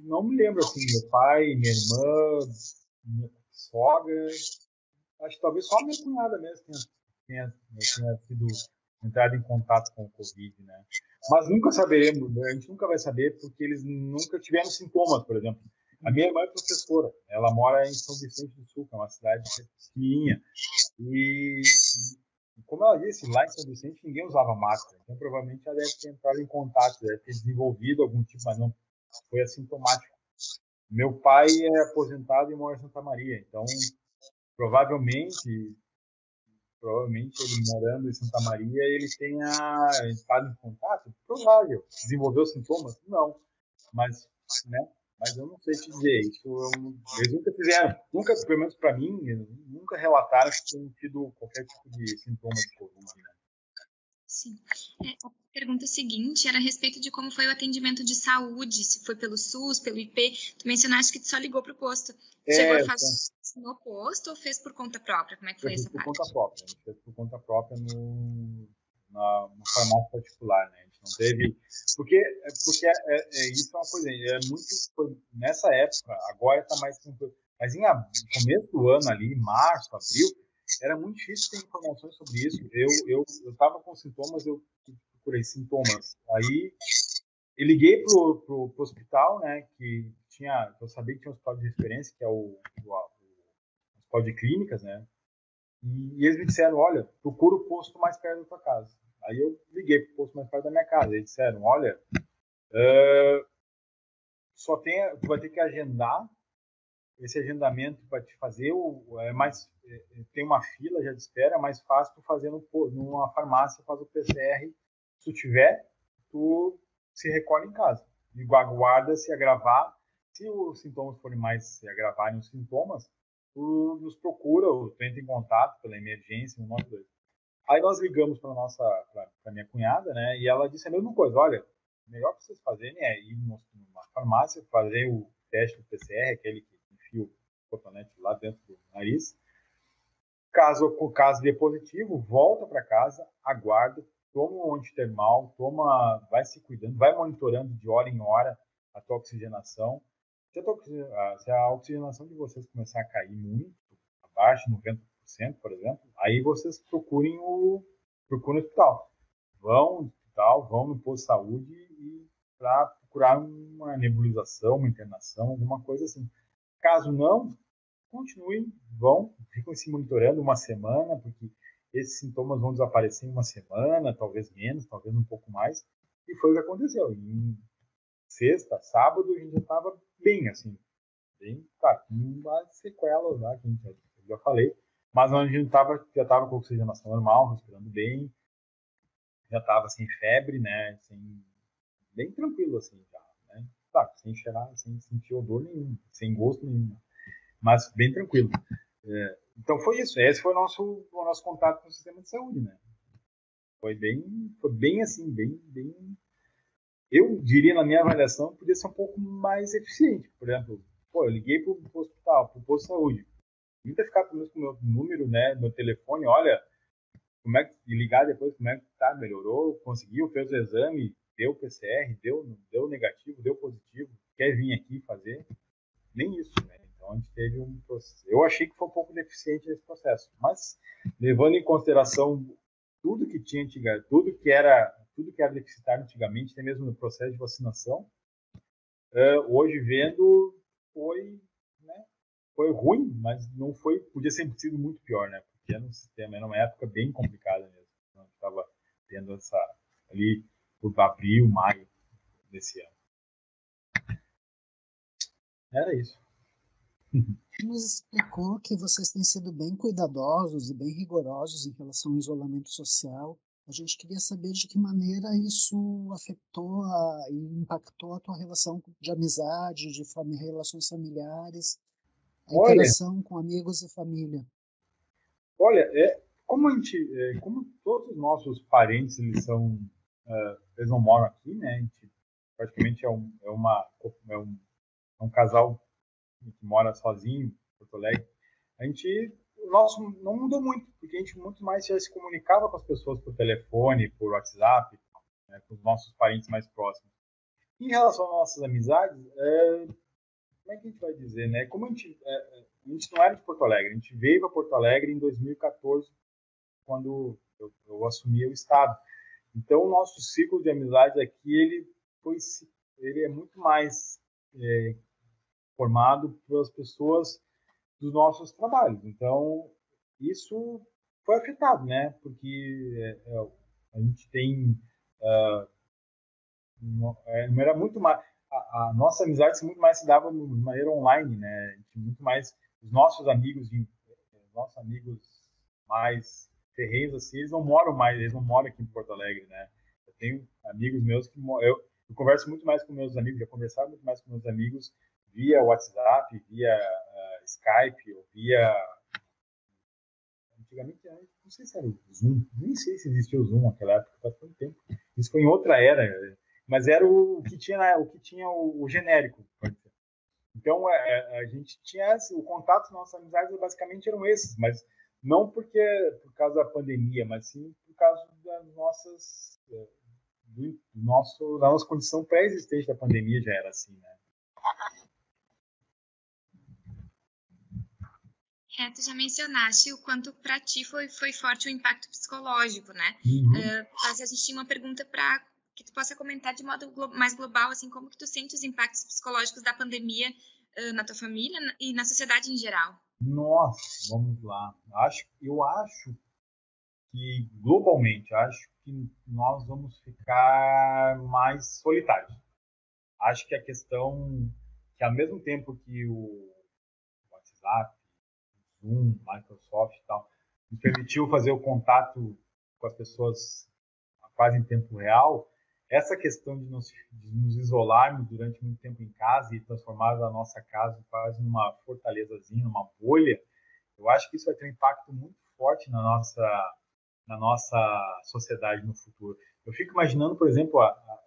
não me lembro, assim, meu pai, minha irmã, minha sogra, acho que talvez só a minha cunhada mesmo tenha sido entrado em contato com o Covid, né? Mas nunca saberemos, a gente nunca vai saber porque eles nunca tiveram sintomas, por exemplo. A minha irmã é professora, ela mora em São Vicente do Sul, que é uma cidade pequenininha, e como ela disse, lá em São Vicente ninguém usava máscara, então provavelmente ela deve ter entrado em contato, deve ter desenvolvido algum tipo, mas não foi assintomático. Meu pai é aposentado e mora em Santa Maria, então provavelmente ele morando em Santa Maria, ele tenha estado em contato, provável. Desenvolveu sintomas? Não. Mas, né? Mas eu não sei te dizer. Eles nunca fizeram, pelo menos para mim, nunca relataram que tenham tido qualquer tipo de sintoma de Covid, né?
Sim. A pergunta seguinte era a respeito de como foi o atendimento de saúde, se foi pelo SUS, pelo IP. Tu mencionaste que tu só ligou para o posto. Chegou a fazer no posto ou fez por conta própria? Como é que foi essa parte?
Conta própria. A gente fez por conta própria na farmácia particular, né? A gente não teve... Porque isso é uma coisa, nessa época, agora está mais tranquilo. Mas no começo do ano ali, março, abril, era muito difícil ter informações sobre isso. Eu estava com sintomas, eu procurei sintomas. Aí eu liguei pro hospital, né, eu sabia que tinha um hospital de referência, que é o hospital de clínicas, né, e eles me disseram, olha, procura o posto mais perto da tua casa. Aí eu liguei pro posto mais perto da minha casa. Eles disseram, olha, tu vai ter que agendar. Esse agendamento para te fazer tem uma fila já de espera, é mais fácil tu fazer numa farmácia, faz o PCR. Se tu tiver, tu se recolhe em casa e aguarda se agravar. Se os sintomas forem mais se agravarem os sintomas, tu nos procura, ou tu entra em contato pela emergência 192. Aí nós ligamos para minha cunhada, né? E ela disse a mesma coisa. Olha, o melhor para vocês fazerem é ir numa farmácia, fazer o teste do PCR, aquele que enfia o cotonete lá dentro do nariz. Caso dê positivo, volta para casa, aguarda, toma um antitermal, vai se cuidando, vai monitorando de hora em hora a tua oxigenação. Se a oxigenação de vocês começar a cair muito, abaixo de 90%, por exemplo, aí vocês procurem o hospital. Vão no hospital, vão no posto de saúde para procurar uma nebulização, uma internação, alguma coisa assim. Caso não, continuem, ficam se monitorando uma semana, porque esses sintomas vão desaparecer em uma semana, talvez menos, talvez um pouco mais. E foi o que aconteceu. Em sexta, sábado, a gente já estava bem, assim, bem, tá, com umas sequelas lá, que eu já falei, mas a gente já estava com oxigenação normal, respirando bem, já estava sem febre, né, bem tranquilo, assim, já, né, tá, sem cheirar, sem sentir odor nenhum, sem gosto nenhum, mas bem tranquilo. Então foi isso, esse foi o nosso contato com o sistema de saúde, né, foi bem assim, bem, eu diria na minha avaliação, podia ser um pouco mais eficiente, por exemplo, eu liguei para o hospital, para o posto de saúde, nunca ficar com o meu número, né, meu telefone, olha, e ligar depois, como é que tá, melhorou, conseguiu, fez o exame, deu PCR, deu negativo, deu positivo, quer vir aqui fazer? Nem isso, né? Então a gente teve um processo. Eu achei que foi um pouco deficiente esse processo, mas levando em consideração tudo que tinha antigamente, tudo que era deficitário antigamente, até mesmo no processo de vacinação, hoje vendo né, foi ruim, mas não foi, podia ter sido muito pior, né? Porque era um sistema, era uma época bem complicada mesmo. A gente estava tendo ali por abril, maio desse ano. Era isso.
Nos explicou que vocês têm sido bem cuidadosos e bem rigorosos em relação ao isolamento social. A gente queria saber de que maneira isso afetou e impactou a tua relação de amizade, de relações familiares, a interação com amigos e família.
Olha, como todos os nossos parentes eles não moram aqui, né? A gente praticamente é um casal que mora sozinho em Porto Alegre. O nosso não mudou muito, porque a gente muito mais já se comunicava com as pessoas por telefone, por WhatsApp, né, com os nossos parentes mais próximos. Em relação às nossas amizades, como é que a gente vai dizer, né? Como a gente não era de Porto Alegre, a gente veio para Porto Alegre em 2014, quando eu assumi o estado. Então, o nosso ciclo de amizades aqui, ele é muito mais formado pelas pessoas dos nossos trabalhos. Então, isso foi afetado, né? Porque a gente tem... não era muito mais... A nossa amizade muito mais se dava de maneira online, né? Muito mais... Os nossos amigos mais terrenos, assim, eles não moram aqui em Porto Alegre, né? Eu tenho amigos meus que eu converso muito mais com meus amigos, já conversava muito mais com meus amigos via WhatsApp, via Skype, ou via... antigamente, não sei se era o Zoom, nem sei se existia o Zoom naquela época, faz tanto tempo. Isso foi em outra era, mas era o que tinha o genérico. Então, a gente tinha o contato, nossas amizades basicamente eram esses, mas não por causa da pandemia, mas sim por causa das da nossa condição pré-existente da pandemia já era assim, né?
Tu já mencionaste o quanto para ti foi forte o impacto psicológico, né? Mas a gente tinha uma pergunta para que tu possa comentar de modo mais global, assim, como que tu sente os impactos psicológicos da pandemia na tua família e na sociedade em geral?
Nossa, vamos lá. Eu acho que, globalmente, acho que nós vamos ficar mais solitários. Acho que a questão que, ao mesmo tempo que o WhatsApp, Zoom, Microsoft e tal, nos permitiu fazer o contato com as pessoas quase em tempo real, essa questão de nos isolarmos durante muito tempo em casa e transformar a nossa casa quase numa fortalezazinha, numa bolha, eu acho que isso vai ter um impacto muito forte na nossa sociedade no futuro. Eu fico imaginando, por exemplo,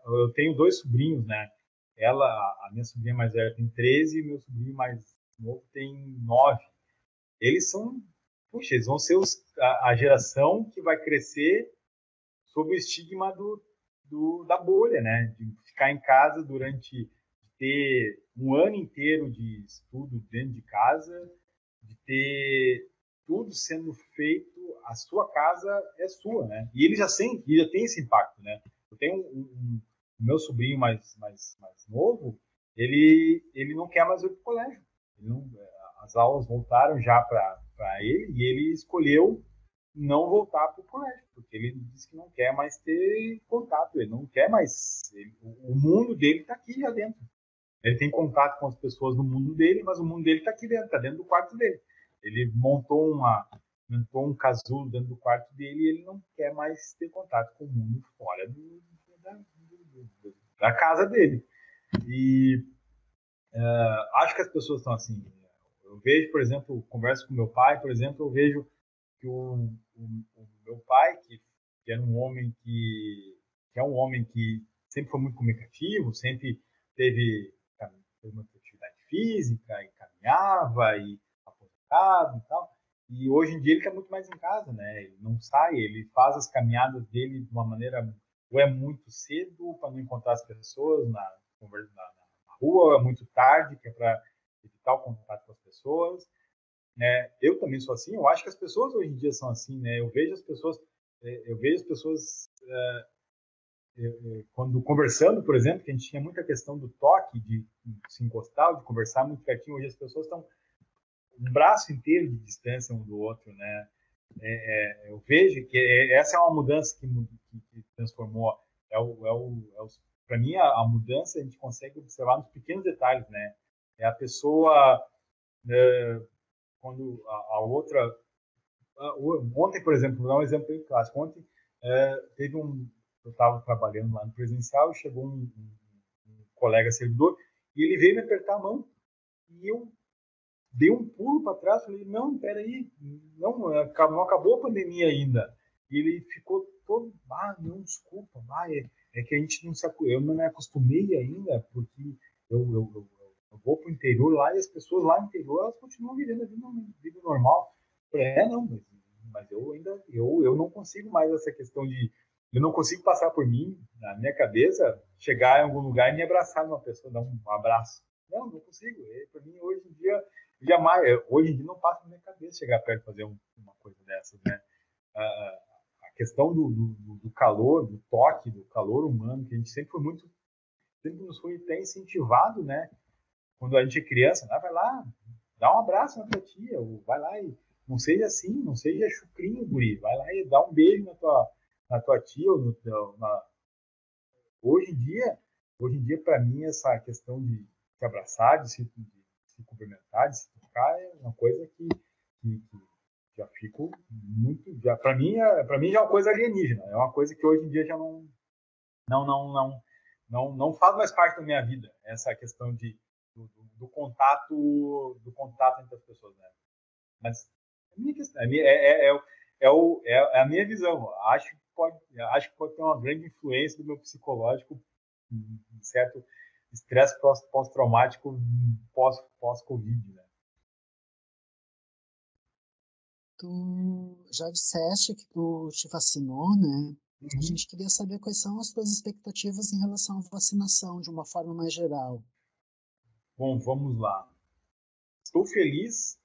eu tenho 2 sobrinhos, né? A minha sobrinha mais velha tem 13 e meu sobrinho mais novo tem 9. Eles são, puxa, eles vão ser a geração que vai crescer sob o estigma da bolha, né? De ficar em casa de ter um ano inteiro de estudo dentro de casa, de ter tudo sendo feito, a sua casa é sua, né? E ele já tem esse impacto, né? Eu tenho o meu sobrinho mais novo, ele não quer mais ir para o colégio. As aulas voltaram já para ele e ele escolheu não voltar para o colégio, porque ele disse que não quer mais ter contato, ele não quer mais. O mundo dele está aqui já dentro. Ele tem contato com as pessoas do mundo dele, mas o mundo dele está aqui dentro, está dentro do quarto dele. Ele montou um casulo dentro do quarto dele e ele não quer mais ter contato com o mundo fora da casa dele. E acho que as pessoas estão assim. Eu vejo, por exemplo, converso com meu pai, por exemplo, eu vejo que o meu pai, que era um homem que é um homem que sempre foi muito comunicativo, sempre teve uma atividade física, e caminhava, e aposentado e tal. E hoje em dia ele está muito mais em casa, né? Ele não sai, ele faz as caminhadas dele de uma maneira, ou é muito cedo para não encontrar as pessoas na rua, é muito tarde, que é para evitar o contato com as pessoas. Eu também sou assim. Eu acho que as pessoas hoje em dia são assim, né? Eu vejo as pessoas quando conversando, por exemplo, que a gente tinha muita questão do toque, de se encostar, de conversar muito pertinho. Hoje as pessoas estão um braço inteiro de distância um do outro, né? Eu vejo que essa é uma mudança que transformou. Para mim, a mudança a gente consegue observar nos pequenos detalhes, né? É a pessoa quando a outra ontem, por exemplo, vou dar um exemplo bem clássico. Ontem eu estava trabalhando lá no presencial e chegou um colega servidor e ele veio me apertar a mão e eu dei um pulo para trás, falei, não, peraí, não acabou a pandemia ainda. E ele ficou todo, não, desculpa, que a gente eu não me acostumei ainda, porque eu vou para o interior lá e as pessoas lá no interior, elas continuam vivendo a vida normal. Eu falei, não, mas eu não consigo mais essa questão eu não consigo passar por mim, na minha cabeça, chegar em algum lugar e me abraçar numa pessoa, dar um abraço. Não consigo. Para mim, hoje em dia, hoje em dia não passa na minha cabeça chegar perto e fazer uma coisa dessas, né? A questão do calor, do toque, do calor humano, que a gente sempre nos foi até incentivado, né? Quando a gente é criança, vai lá, dá um abraço na tua tia, ou vai lá e não seja assim, não seja chucrinho, guri, vai lá e dá um beijo na tua tia, hoje em dia para mim essa questão de se abraçar, de se cumprimentar, de se tocar é uma coisa que já fico muito, já para mim já é uma coisa alienígena, é uma coisa que hoje em dia já não faz mais parte da minha vida, essa questão do contato entre as pessoas, né? Mas É a minha questão, é a minha visão. Acho que pode ter uma grande influência do meu psicológico, um certo estresse pós-traumático pós-Covid, né?
Tu já disseste que tu te vacinou, né? A
Uhum.
gente queria saber quais são as tuas expectativas em relação à vacinação, de uma forma mais geral.
Bom, vamos lá. Estou feliz.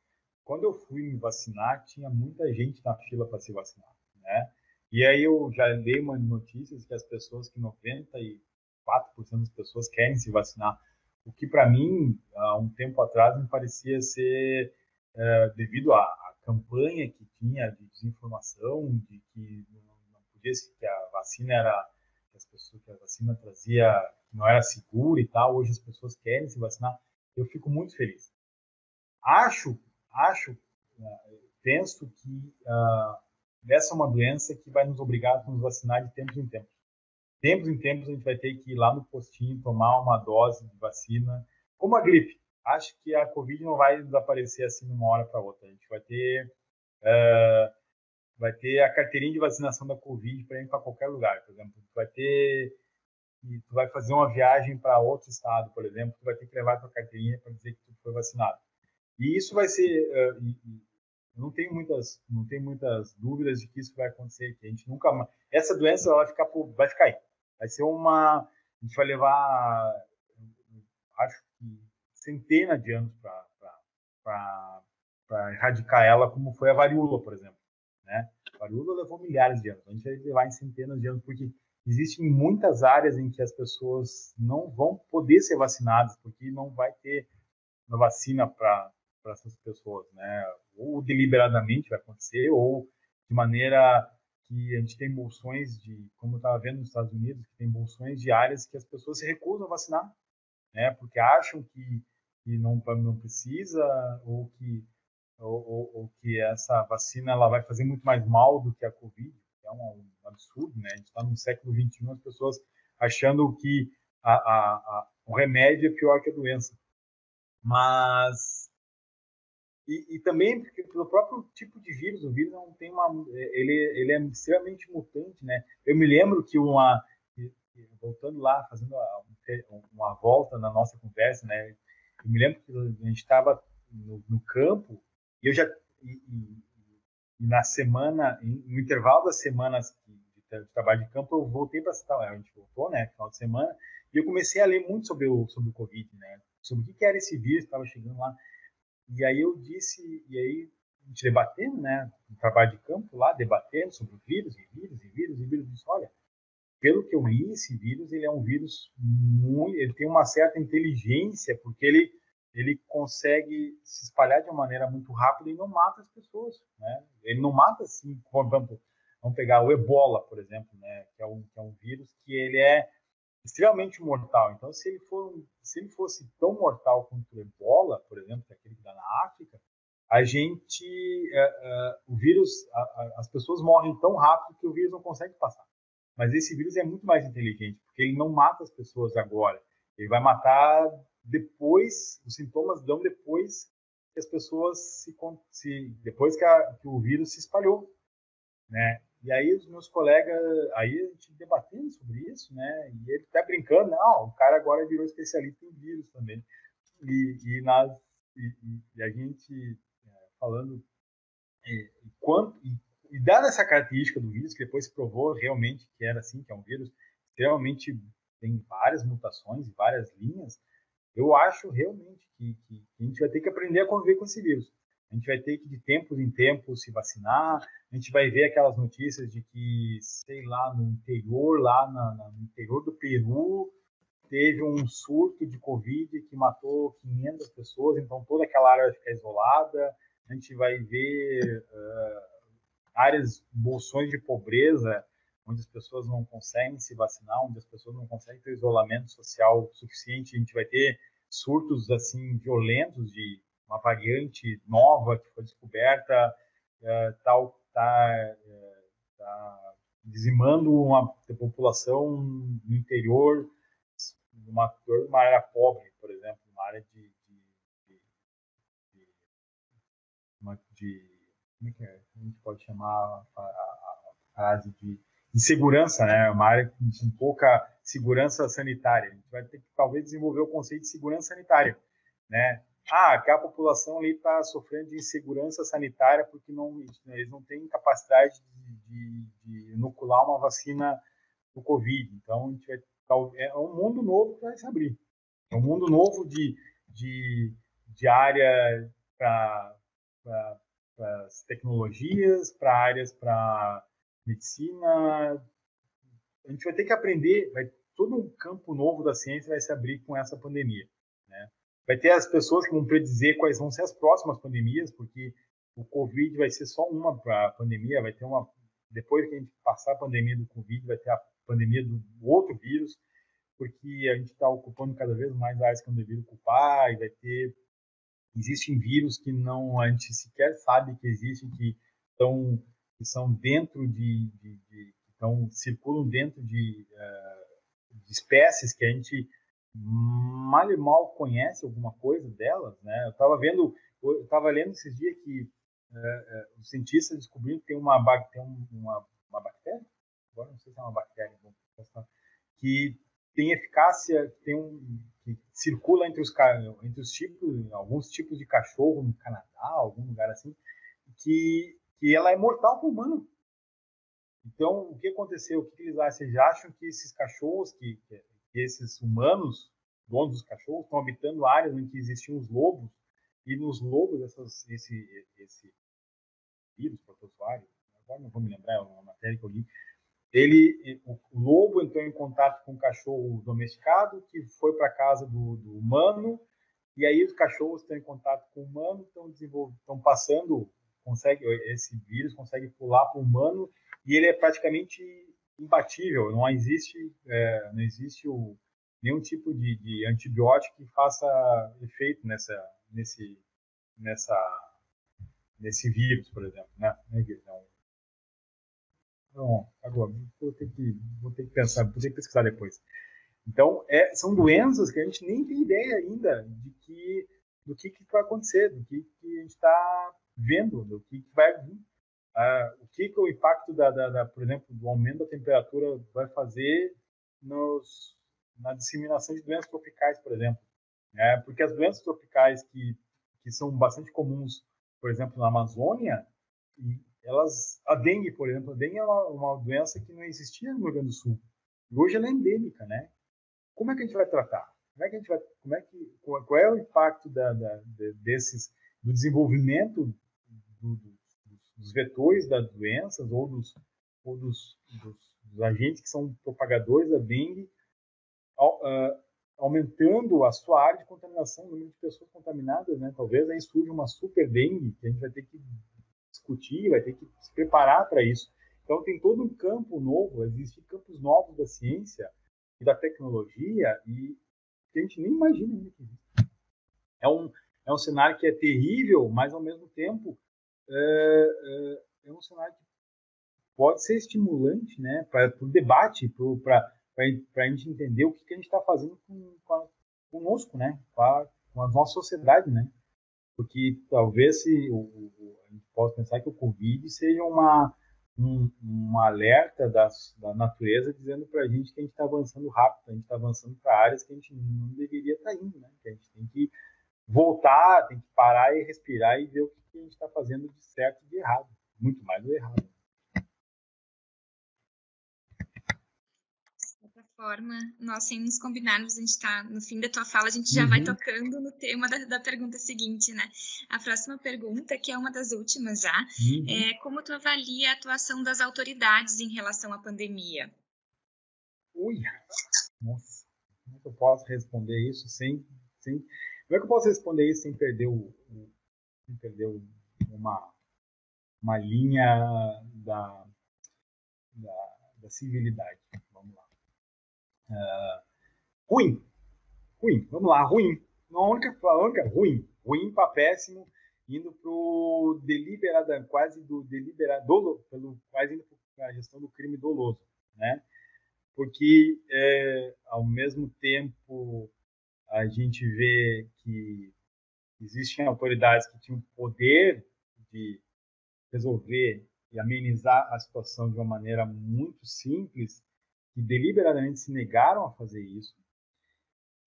Quando eu fui me vacinar, tinha muita gente na fila para se vacinar, né? E aí eu já dei umas notícias que as pessoas, que 94% das pessoas querem se vacinar, o que para mim, há um tempo atrás, me parecia ser devido à campanha que tinha de desinformação, de que não podia ser, que a vacina era, que a vacina trazia, que não era segura e tal. Hoje as pessoas querem se vacinar. Eu fico muito feliz. Acho, acho, penso que essa é uma doença que vai nos obrigar a nos vacinar de tempos em tempos. Tempos em tempos a gente vai ter que ir lá no postinho tomar uma dose de vacina, como a gripe. Acho que a Covid não vai desaparecer assim de uma hora para outra. A gente vai ter a carteirinha de vacinação da Covid para ir para qualquer lugar. Por exemplo, tu vai fazer uma viagem para outro estado, por exemplo, tu vai ter que levar a tua carteirinha para dizer que tu foi vacinado. E isso vai ser, não tenho muitas dúvidas de que isso vai acontecer, que a gente nunca, essa doença ela vai ficar aí, vai ser a gente vai levar, acho que centenas de anos para erradicar ela, como foi a varíola, por exemplo, né? A varíola levou milhares de anos, a gente vai levar em centenas de anos, porque existem muitas áreas em que as pessoas não vão poder ser vacinadas, porque não vai ter uma vacina para essas pessoas, né? Ou deliberadamente vai acontecer, ou de maneira que a gente tem bolsões como eu estava vendo nos Estados Unidos, que tem bolsões de áreas que as pessoas se recusam a vacinar, né? Porque acham que não precisa, ou ou que essa vacina ela vai fazer muito mais mal do que a Covid, que é um absurdo, né? A gente está no século XXI, as pessoas achando que o remédio é pior que a doença. Mas e também porque pelo próprio tipo de vírus, o vírus não tem ele é extremamente mutante, né? Eu me lembro que voltando lá, fazendo uma volta na nossa conversa, né? Eu me lembro que a gente estava no campo e eu já e na semana, no intervalo das semanas de trabalho de campo, eu voltei para a cidade. A gente voltou, né? Final de semana e eu comecei a ler muito sobre o Covid, né? Sobre o que era esse vírus que estava chegando lá. E aí e aí a gente debatendo, né, no trabalho de campo lá, debatendo sobre o vírus, e vírus, disse, olha, pelo que eu li, esse vírus, ele é um vírus ele tem uma certa inteligência, porque ele consegue se espalhar de uma maneira muito rápida e não mata as pessoas, né? Ele não mata assim, por exemplo, vamos pegar o Ebola, por exemplo, né, que é um vírus que ele é extremamente mortal. Então, se ele fosse tão mortal quanto o Ebola, por exemplo, que é aquele que dá na África, a gente, o vírus, as pessoas morrem tão rápido que o vírus não consegue passar. Mas esse vírus é muito mais inteligente, porque ele não mata as pessoas agora. Ele vai matar depois, os sintomas dão depois que as pessoas depois que o vírus se espalhou, né? E aí os meus colegas, aí a gente debatendo sobre isso, né? E ele tá brincando, não, o cara agora virou especialista em vírus também. E, e, nas, e a gente falando quanto e dada essa característica do vírus, que depois se provou realmente que era assim, que é um vírus extremamente tem várias mutações e várias linhas, eu acho realmente que a gente vai ter que aprender a conviver com esse vírus. A gente vai ter que, de tempos em tempos, se vacinar. A gente vai ver aquelas notícias de que, sei lá, no interior, no interior do Peru, teve um surto de Covid que matou 500 pessoas, então toda aquela área vai ficar isolada. A gente vai ver áreas, bolsões de pobreza, onde as pessoas não conseguem se vacinar, onde as pessoas não conseguem ter isolamento social suficiente. A gente vai ter surtos assim violentos de uma variante nova que foi descoberta, tá dizimando uma população no interior, uma área pobre, por exemplo, uma área de como é que é? A gente pode chamar a frase de insegurança, né? Uma área com pouca segurança sanitária. A gente vai ter que talvez desenvolver o conceito de segurança sanitária, né? Que a população ali está sofrendo de insegurança sanitária porque eles não têm capacidade de inocular uma vacina do Covid. Então, a gente é um mundo novo que vai se abrir. É um mundo novo de área para as tecnologias, para áreas para medicina. A gente vai ter que aprender, todo um campo novo da ciência vai se abrir com essa pandemia, né? Vai ter as pessoas que vão predizer quais vão ser as próximas pandemias, porque o Covid vai ser só uma pandemia, vai ter depois que a gente passar a pandemia do Covid, vai ter a pandemia do outro vírus, porque a gente está ocupando cada vez mais áreas que não deveria ocupar, e existem vírus que não a gente sequer sabe que existem, que são dentro circulam dentro de espécies que a gente mal e mal conhece alguma coisa delas, né? Eu estava lendo esses dias que os cientistas descobriram que tem uma bactéria, agora não sei se é uma bactéria, que tem eficácia, que circula entre os tipos, alguns tipos de cachorro no Canadá, algum lugar assim, que ela é mortal para o humano. Então, o que aconteceu? O que eles acham? Eles acham que esses cachorros, que esses humanos, donos dos cachorros, estão habitando áreas em que existiam os lobos, e nos lobos, esse vírus, protozoário, agora não vou me lembrar, é uma matéria que eu li, o lobo entrou em contato com um cachorro domesticado que foi para a casa do humano, e aí os cachorros estão em contato com o humano, estão passando, esse vírus consegue pular para o humano, e ele é praticamente imbatível, não existe nenhum tipo de antibiótico que faça efeito nesse vírus, por exemplo, né? Não, agora vou ter que pensar, vou ter que pesquisar depois. Então, são doenças que a gente nem tem ideia ainda do que vai acontecer, do que a gente está vendo, do que vai vir. O que o impacto, por exemplo, do aumento da temperatura vai fazer na disseminação de doenças tropicais, por exemplo. Porque as doenças tropicais que são bastante comuns, por exemplo, na Amazônia, a dengue, por exemplo, a dengue é uma doença que não existia no Rio Grande do Sul. E hoje ela é endêmica, né? Como é que a gente vai tratar? Qual é o impacto do desenvolvimento dos vetores das doenças ou dos agentes que são propagadores da dengue, aumentando a sua área de contaminação, o número de pessoas contaminadas, né? Talvez aí surja uma super dengue que a gente vai ter que discutir, vai ter que se preparar para isso. Então tem todo um campo novo, existem campos novos da ciência e da tecnologia e que a gente nem imagina ainda que existe. É um cenário que é terrível, mas ao mesmo tempo é um cenário que pode ser estimulante, né, para o debate, para a gente entender o que a gente está fazendo conosco, né, com a nossa sociedade, né, porque talvez a gente possa pensar que o Covid seja um alerta da natureza dizendo para a gente que a gente está avançando rápido, a gente está avançando para áreas que a gente não deveria estar indo, né, que a gente tem que voltar, tem que parar e respirar e ver o que a gente está fazendo de certo e de errado, muito mais do errado.
Forma, nós sem nos combinarmos, a gente está no fim da tua fala, a gente já vai tocando no tema da pergunta seguinte, né? A próxima pergunta, que é uma das últimas já, é como tu avalia a atuação das autoridades em relação à pandemia?
Ui, nossa, como é que eu posso responder isso sem como é que eu posso responder isso sem perder uma linha da civilidade? Vamos lá. Ruim, vamos lá, ruim. A única ruim para péssimo, indo pro deliberado, quase indo para a gestão do crime doloso, né? Porque ao mesmo tempo a gente vê que existem autoridades que tinham poder de resolver e amenizar a situação de uma maneira muito simples, que deliberadamente se negaram a fazer isso.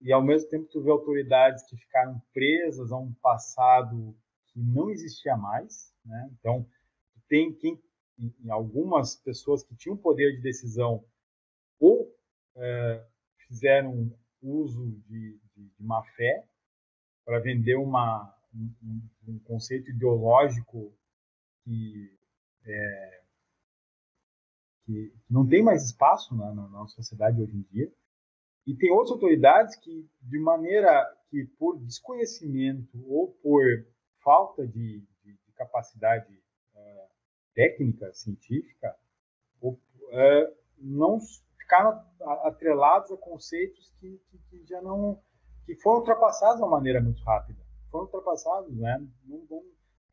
E, ao mesmo tempo, tu vê autoridades que ficaram presas a um passado que não existia mais, né? Então, tem em algumas pessoas que tinham poder de decisão ou fizeram uso de má fé para vender um conceito ideológico que não tem mais espaço na sociedade hoje em dia. E tem outras autoridades que, de maneira que, por desconhecimento ou por falta de capacidade técnica, científica, não ficaram atrelados a conceitos que já não, que foram ultrapassados de uma maneira muito rápida. Foram ultrapassados, né?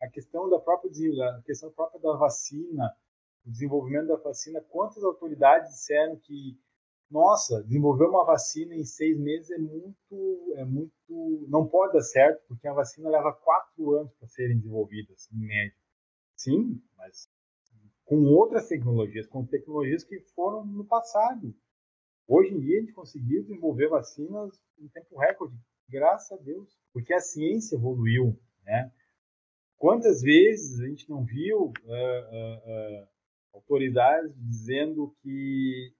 A questão a questão própria da vacina, o desenvolvimento da vacina, quantas autoridades disseram que, nossa, desenvolver uma vacina em 6 meses é muito, não pode dar certo, porque a vacina leva 4 anos para serem desenvolvidas, em média. Sim, mas com outras tecnologias, com tecnologias que foram no passado. Hoje em dia a gente conseguiu desenvolver vacinas em tempo recorde, graças a Deus, porque a ciência evoluiu, né? Quantas vezes a gente não viu autoridades dizendo que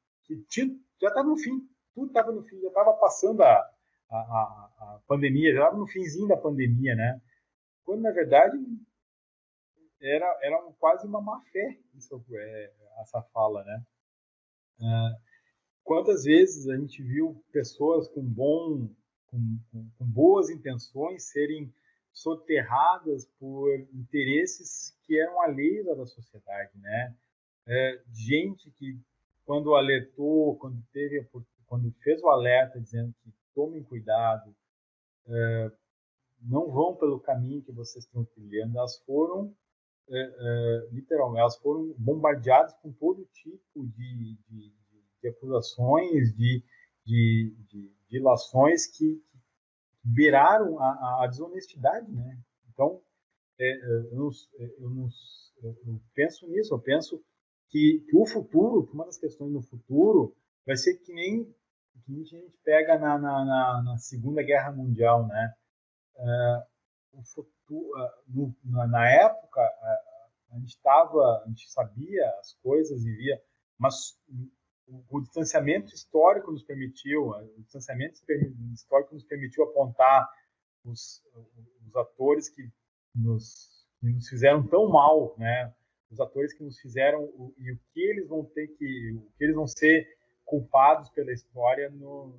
já estava no fim, tudo estava no fim, já estava passando a pandemia, já estava no finzinho da pandemia, né? Quando, na verdade, era quase uma má-fé essa fala, né? Quantas vezes a gente viu pessoas com boas intenções serem soterradas por interesses que eram alheios da sociedade, né? Gente que, quando alertou, quando fez o alerta dizendo que tomem cuidado, não vão pelo caminho que vocês estão trilhando, elas foram literalmente, elas foram bombardeadas com todo tipo de acusações, de ilações que beiraram a desonestidade, né? Então, eu penso nisso, eu penso que o futuro, que uma das questões no futuro vai ser que nem a gente pega na Segunda Guerra Mundial, né? O futuro, na época, a gente sabia as coisas e via, mas o distanciamento histórico nos permitiu, apontar os atores que nos fizeram tão mal, né? Os atores que nos fizeram e o que eles vão ser culpados pela história no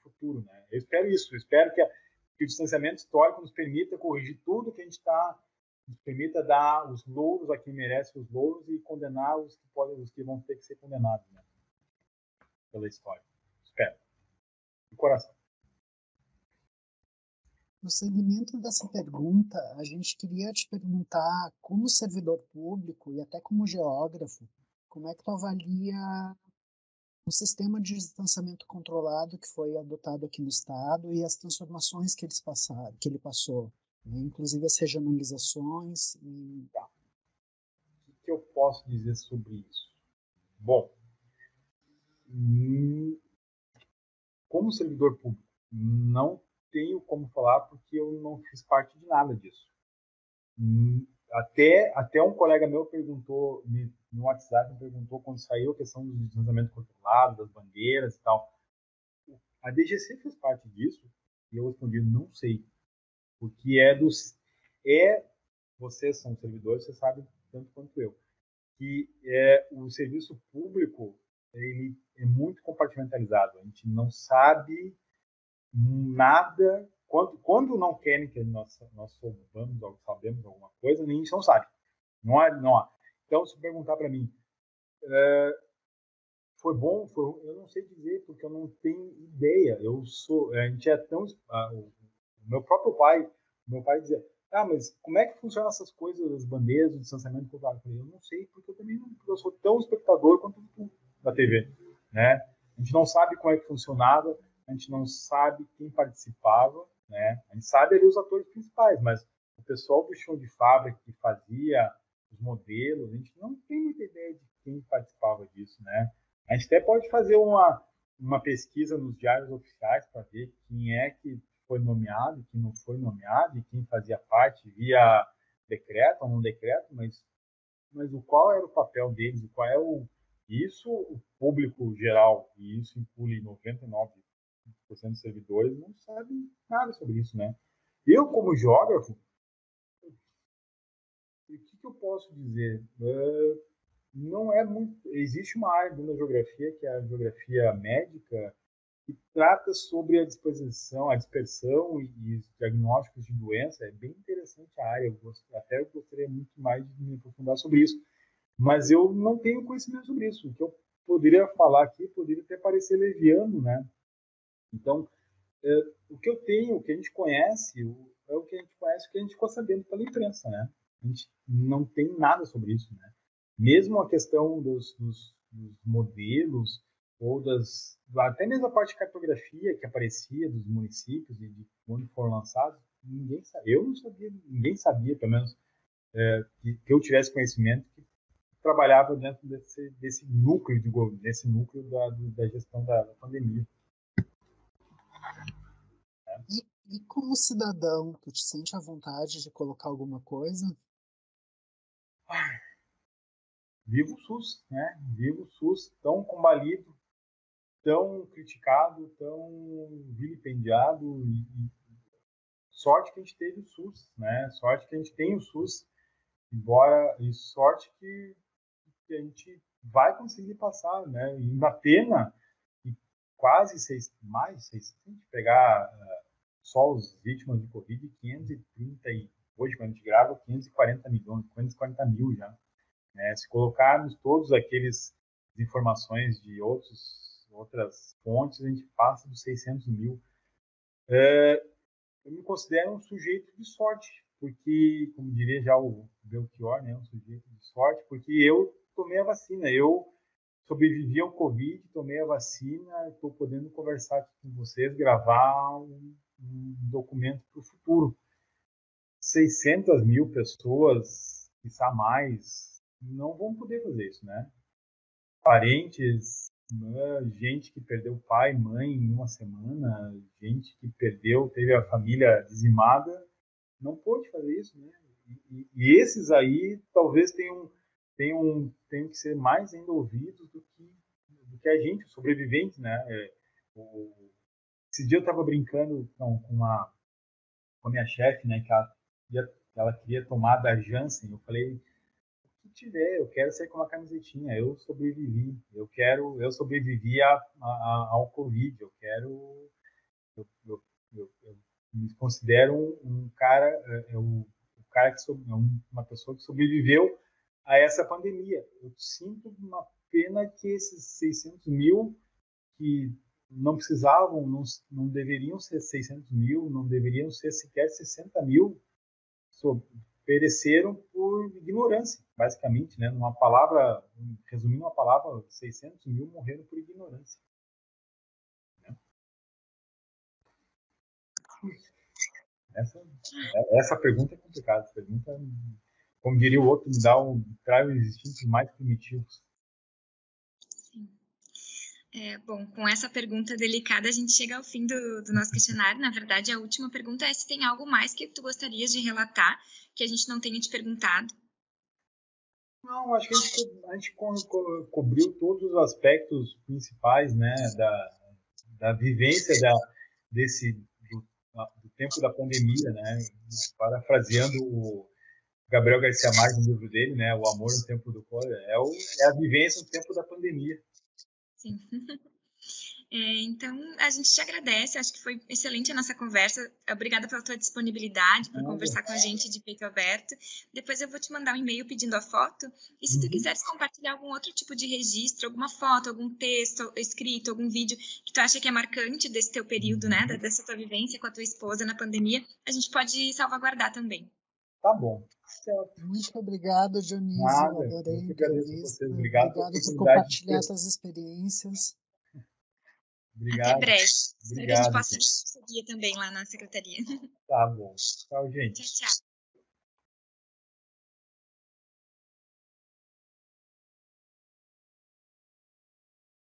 futuro, né? Eu espero isso, eu espero que o distanciamento histórico nos permita corrigir tudo que a gente nos permita dar os louros a quem merece os louros e condenar os que vão ter que ser condenados, né? Pela história. Espero. De coração.
No segmento dessa pergunta, a gente queria te perguntar, como servidor público e até como geógrafo, como é que tu avalia o sistema de distanciamento controlado que foi adotado aqui no estado e as transformações que ele passou, né? Inclusive as regionalizações e...
Tá. O que eu posso dizer sobre isso? Bom, como servidor público, não tenho como falar porque eu não fiz parte de nada disso. Até um colega meu perguntou no WhatsApp, me perguntou quando saiu a questão do distanciamento controlado, das bandeiras e tal. A DGC fez parte disso e eu respondi, não sei. Porque vocês são servidores, vocês sabem tanto quanto eu, que o serviço público ele é muito compartimentalizado. A gente não sabe nada. Quando não querem que nós sabemos alguma coisa, nem a gente não sabe. Não há. Então, se perguntar para mim, foi bom? Eu não sei dizer, porque eu não tenho ideia. A gente é tão... o meu próprio pai, dizia, mas como é que funcionam essas coisas, as bandeiras, o distanciamento cultural? Eu falei, eu não sei, porque eu sou tão espectador quanto tu da TV, né? A gente não sabe como é que funcionava, a gente não sabe quem participava, né? A gente sabe ali os atores principais, mas o pessoal do chão de fábrica que fazia os modelos, a gente não tem muita ideia de quem participava disso, né? A gente até pode fazer uma pesquisa nos diários oficiais para ver quem é que foi nomeado, quem não foi nomeado, e quem fazia parte via decreto ou não decreto, mas o qual era o papel deles, e qual é isso o público geral, e isso inclui 99% dos servidores, não sabe nada sobre isso, né? Eu, como geógrafo, o que eu posso dizer? Não é muito. Existe uma área da geografia, que é a geografia médica, que trata sobre a dispersão e os diagnósticos de doença. É bem interessante a área. Eu gostaria muito mais de me aprofundar sobre isso. Mas eu não tenho conhecimento sobre isso. O que eu poderia falar aqui poderia até parecer leviano, né? Então, o que eu tenho, o que a gente conhece, é o que a gente conhece, o que a gente ficou sabendo pela imprensa, né? A gente não tem nada sobre isso, né? Mesmo a questão dos modelos ou até mesmo a parte de cartografia que aparecia dos municípios e de quando foram lançados, ninguém sabia. Eu não sabia, ninguém sabia, pelo menos que eu tivesse conhecimento, que trabalhava dentro desse núcleo da gestão da pandemia.
E como cidadão, tu te sente à vontade de colocar alguma coisa?
Viva o SUS, né? Viva o SUS, tão combalido, tão criticado, tão vilipendiado, e sorte que a gente teve o SUS, né? Sorte que a gente tem o SUS, e sorte que a gente vai conseguir passar, né? E na pena, e mais de 600, se a gente pegar só os vítimas de Covid, 530 e hoje, quando a gente grava, 540 milhões, 540 mil já. Né? Se colocarmos todas aquelas informações de outras fontes, a gente passa dos 600 mil. Eu me considero um sujeito de sorte, porque, como diria já o Belchior, né, um sujeito de sorte, porque eu tomei a vacina, eu sobrevivi ao Covid, tomei a vacina, estou podendo conversar aqui com vocês, gravar um documento para o futuro. 600 mil pessoas, quiçá mais, não vão poder fazer isso, né? Parentes, né? Gente que perdeu pai, mãe em uma semana, gente que teve a família dizimada, não pôde fazer isso, né? E esses aí talvez tenham que ser mais ainda ouvidos do que a gente, o sobrevivente, né? Esse dia eu estava brincando com a minha chefe, né? Que ela queria tomar da Janssen. Eu falei, o que tiver, eu quero sair com uma camisetinha. Eu sobrevivi. Eu sobrevivi ao Covid. Eu me considero um cara, uma pessoa que sobreviveu a essa pandemia. Eu sinto uma pena que esses 600 mil que não precisavam, não deveriam ser 600 mil, não deveriam ser sequer 60 mil, pereceram por ignorância, basicamente, né? Resumindo uma palavra, 600 mil morreram por ignorância. Essa pergunta é complicada. Essa pergunta, como diria o outro, traz os instintos mais primitivos.
Bom, com essa pergunta delicada, a gente chega ao fim do nosso questionário. Na verdade, a última pergunta é se tem algo mais que tu gostarias de relatar que a gente não tenha te perguntado.
Não, acho que a gente cobriu todos os aspectos principais, né, da vivência do tempo da pandemia, né, parafraseando o Gabriel Garcia Marques no livro dele, né, O Amor no Tempo do Cólera, é a vivência no tempo da pandemia.
Sim. Então, a gente te agradece, acho que foi excelente a nossa conversa. Obrigada pela tua disponibilidade, por conversar com a gente de peito aberto. Depois eu vou te mandar um e-mail pedindo a foto. E se tu quiseres compartilhar algum outro tipo de registro, alguma foto, algum texto escrito, algum vídeo que tu acha que é marcante desse teu período, né, dessa tua vivência com a tua esposa na pandemia, a gente pode salvaguardar também.
Tá bom.
Certo. Muito obrigado, Dionísio.
Nada,
adorei a
entrevista.
Obrigado por compartilhar suas experiências.
Obrigado.
Até breve.
Obrigado.
A gente possa seguir também lá na secretaria.
Tá bom. Tchau, gente.
Tchau, tchau.